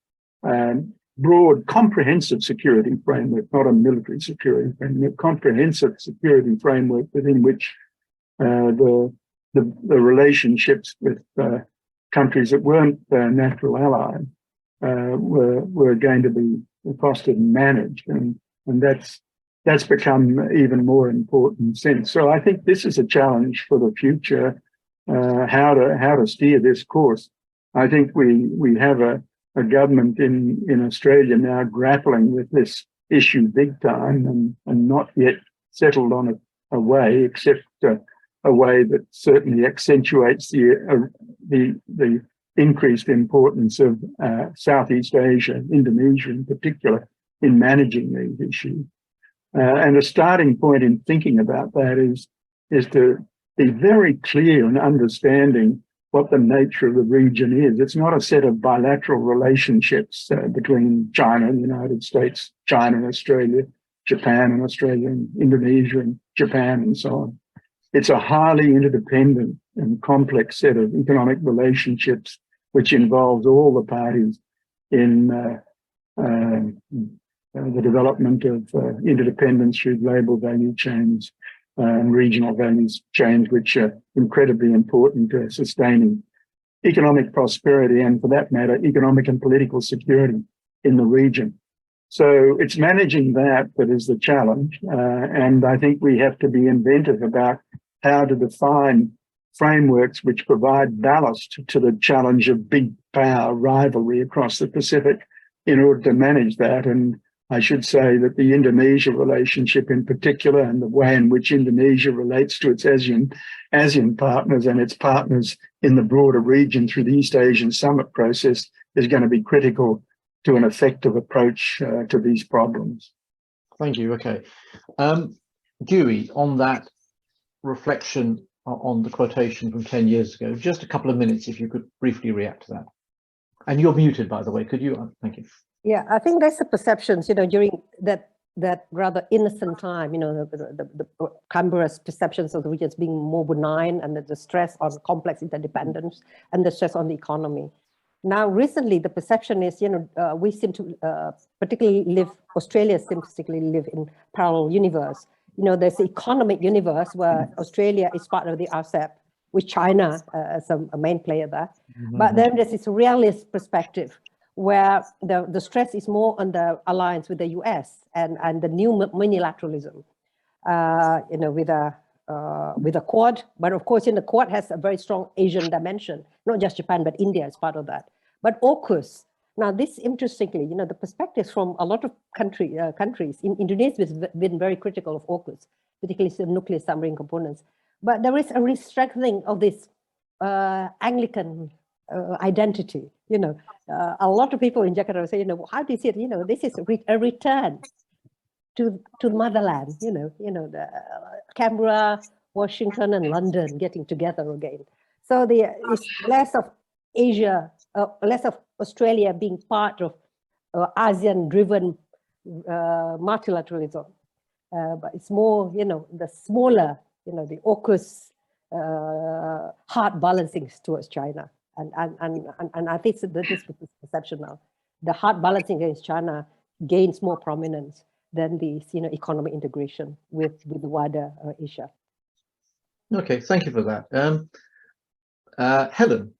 Speaker 2: broad, comprehensive security framework, not a military security framework, comprehensive security framework within which the relationships with countries that weren't natural allies were going to be fostered and managed, and that's become even more important since. So I think this is a challenge for the future, how to steer this course. I think we have a government in Australia now grappling with this issue big time, and not yet settled on a way, except a way that certainly accentuates the increased importance of Southeast Asia, Indonesia in particular, in managing these issues. And a starting point in thinking about that is to be very clear in understanding what the nature of the region is. It's not a set of bilateral relationships between China and the United States, China and Australia, Japan and Australia, and Indonesia and Japan, and so on. It's a highly interdependent and complex set of economic relationships which involves all the parties in the development of interdependence through global value chains and regional value chains, which are incredibly important to sustaining economic prosperity and, for that matter, economic and political security in the region. So it's managing that is the challenge. And I think we have to be inventive about how to define frameworks which provide ballast to the challenge of big power rivalry across the Pacific in order to manage that. And I should say that the Indonesia relationship in particular, and the way in which Indonesia relates to its ASEAN partners and its partners in the broader region through the East Asian Summit process, is going to be critical to an effective approach to these problems.
Speaker 1: Thank you. Okay. Dewi, on that reflection on the quotation from 10 years ago. Just a couple of minutes, if you could briefly react to that. And you're muted, by the way. Could you? Thank you.
Speaker 3: Yeah, I think that's the perceptions, during that rather innocent time, the Canberra's perceptions of the regions being more benign, and the stress on complex interdependence and the stress on the economy. Now, recently, the perception is, we seem to Australia seems to particularly live in parallel universe. There's the economic universe where Australia is part of the RCEP, with China as a main player there. Mm-hmm. But then there's this realist perspective where the stress is more on the alliance with the US and the new multilateralism, with a Quad. But of course, the Quad has a very strong Asian dimension, not just Japan, but India is part of that. But AUKUS, now this interestingly, the perspectives from a lot of countries, in Indonesia has been very critical of AUKUS, particularly some nuclear submarine components. But there is a restrengthening of this Anglican identity. A lot of people in Jakarta say, how do you see it? This is a return to motherland. The Canberra, Washington, and London getting together again. So it's less of Asia, less of Australia being part of ASEAN-driven multilateralism, but it's more, the smaller, the AUKUS hard balancing towards China, and I think this is the perception now. The hard balancing against China gains more prominence than the economic integration with the wider Asia.
Speaker 1: Okay, thank you for that. Helen.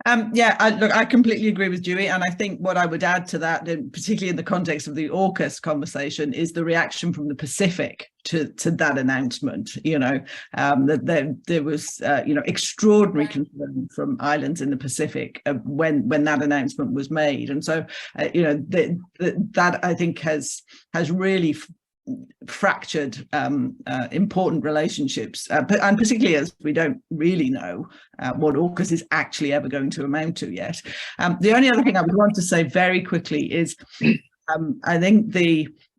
Speaker 4: I completely agree with Dewi, and I think what I would add to that, particularly in the context of the AUKUS conversation, is the reaction from the Pacific to that announcement. That there was extraordinary concern from islands in the Pacific when that announcement was made, and so that I think has really fractured important relationships, and particularly as we don't really know what AUKUS is actually ever going to amount to yet. The only other thing I would want to say very quickly is I think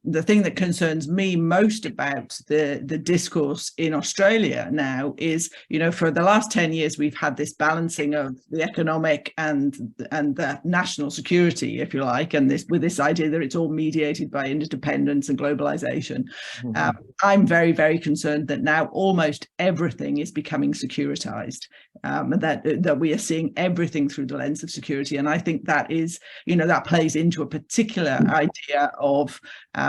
Speaker 4: the thing that concerns me most about the discourse in Australia now is, for the last 10 years, we've had this balancing of the economic and the national security, if you like, and with this idea that it's all mediated by interdependence and globalization. Mm-hmm. I'm very, very concerned that now almost everything is becoming securitized, that we are seeing everything through the lens of security. And I think that is, that plays into a particular idea of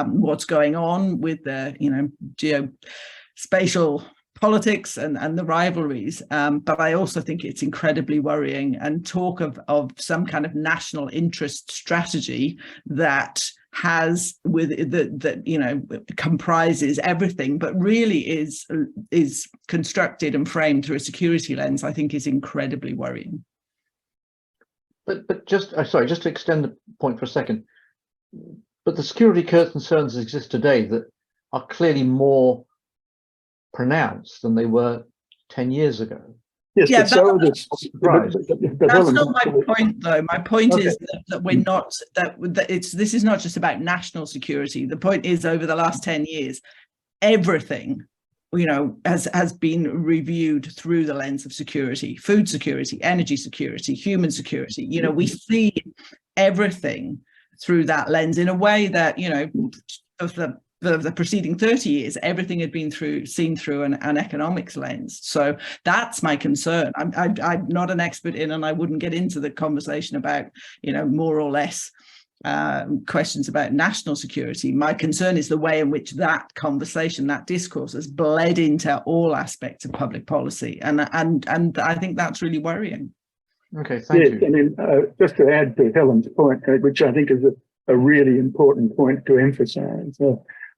Speaker 4: what's going on with the geospatial politics and the rivalries, but I also think it's incredibly worrying, and talk of some kind of national interest strategy that has comprises everything, but really is constructed and framed through a security lens, I think is incredibly worrying.
Speaker 1: But just to extend the point for a second. But the security concerns that exist today that are clearly more pronounced than they were 10 years ago.
Speaker 2: Yes,
Speaker 4: yeah,
Speaker 2: that's
Speaker 4: not my point, though. My point is that we're not, this is not just about national security. The point is, over the last 10 years, everything, has been reviewed through the lens of security: food security, energy security, human security. We see everything through that lens in a way that, of the preceding 30 years, everything had been seen through an economics lens. So that's my concern. I'm not an expert in, and I wouldn't get into the conversation about, more or less questions about national security. My concern is the way in which that conversation, that discourse, has bled into all aspects of public policy. And I think that's really worrying.
Speaker 1: Okay, thank you.
Speaker 2: I mean, just to add to Helen's point, which I think is a really important point to emphasize.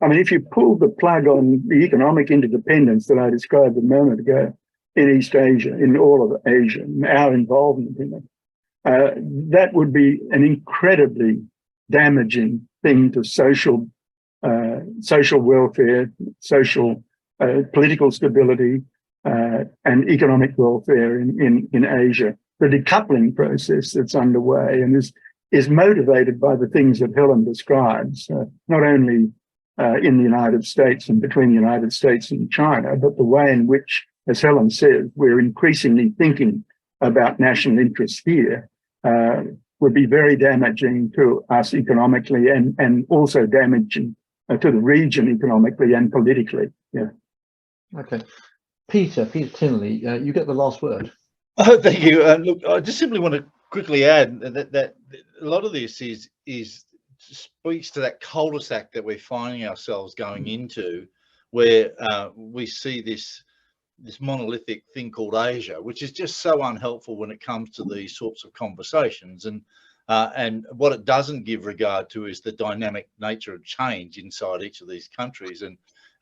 Speaker 2: I mean, if you pull the plug on the economic interdependence that I described a moment ago in East Asia, in all of Asia, our involvement in it, that would be an incredibly damaging thing to social welfare, political stability, and economic welfare in Asia. The decoupling process that's underway and is motivated by the things that Helen describes, not only in the United States and between the United States and China, but the way in which, as Helen said, we're increasingly thinking about national interests here would be very damaging to us economically and also damaging to the region economically and politically. Yeah.
Speaker 1: Okay. Peter Tinley, you get the last word.
Speaker 5: Oh, thank you. Look, I just simply want to quickly add that a lot of this speaks to that cul-de-sac that we're finding ourselves going into, where we see this monolithic thing called Asia, which is just so unhelpful when it comes to these sorts of conversations. And what it doesn't give regard to is the dynamic nature of change inside each of these countries.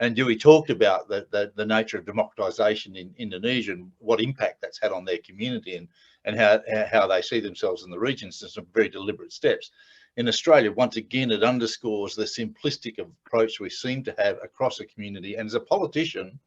Speaker 5: And Dewi talked about the nature of democratization in Indonesia and what impact that's had on their community and how they see themselves in the region. So some very deliberate steps. In Australia, once again, it underscores the simplistic approach we seem to have across a community. And as a politician,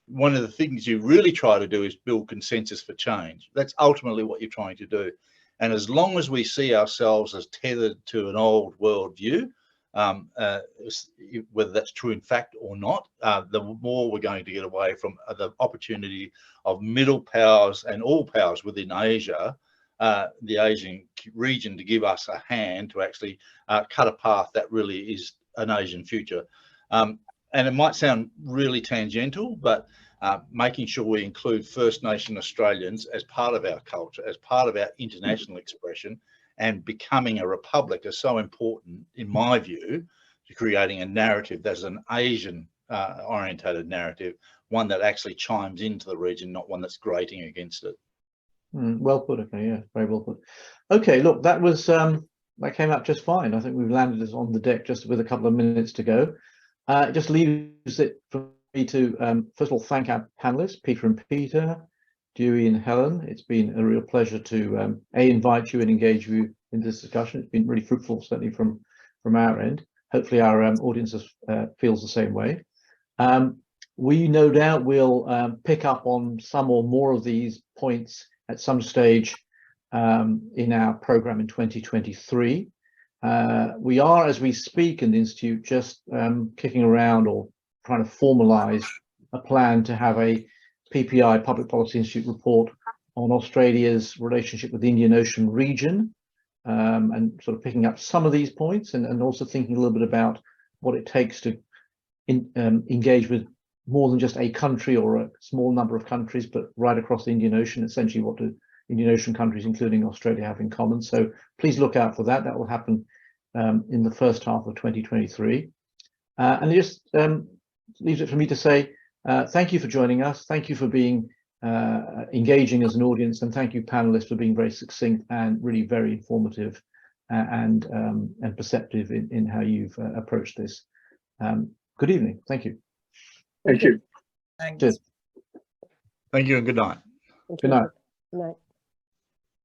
Speaker 5: one of the things you really try to do is build consensus for change. That's ultimately what you're trying to do. And as long as we see ourselves as tethered to an old world view, whether that's true in fact or not, the more we're going to get away from the opportunity of middle powers and all powers within Asia, the Asian region, to give us a hand to actually cut a path that really is an Asian future. And it might sound really tangential, but making sure we include First Nation Australians as part of our culture, as part of our international expression, and becoming a republic is so important, in my view, to creating a narrative that's an Asian orientated narrative, one that actually chimes into the region, not one that's grating against it.
Speaker 1: Well put. Okay, yeah, very well put. Okay, look, that was that came out just fine. I think we've landed us on the deck just with a couple of minutes to go. It just leaves it for me to first of all thank our panelists, Peter and Peter, Dewi and Helen. It's been a real pleasure to invite you and engage you in this discussion. It's been really fruitful, certainly from our end. Hopefully our audience feels the same way. We no doubt will pick up on some or more of these points at some stage in our program in 2023. We are, as we speak in the Institute, just kicking around or trying to formalize a plan to have a PPI, Public Policy Institute report on Australia's relationship with the Indian Ocean region, and sort of picking up some of these points and also thinking a little bit about what it takes to engage with more than just a country or a small number of countries, but right across the Indian Ocean. Essentially, what do Indian Ocean countries, including Australia, have in common? So please look out for that. That will happen in the first half of 2023. And it just leaves it for me to say thank you for joining us. Thank you for being engaging as an audience, and thank you, panelists, for being very succinct and really very informative and perceptive in how you've approached this. Good evening. Thank you.
Speaker 2: Thank you.
Speaker 4: Thanks.
Speaker 1: Cheers.
Speaker 5: Thank you and good night.
Speaker 3: Thank
Speaker 1: Good
Speaker 3: you.
Speaker 1: night.
Speaker 3: Good night.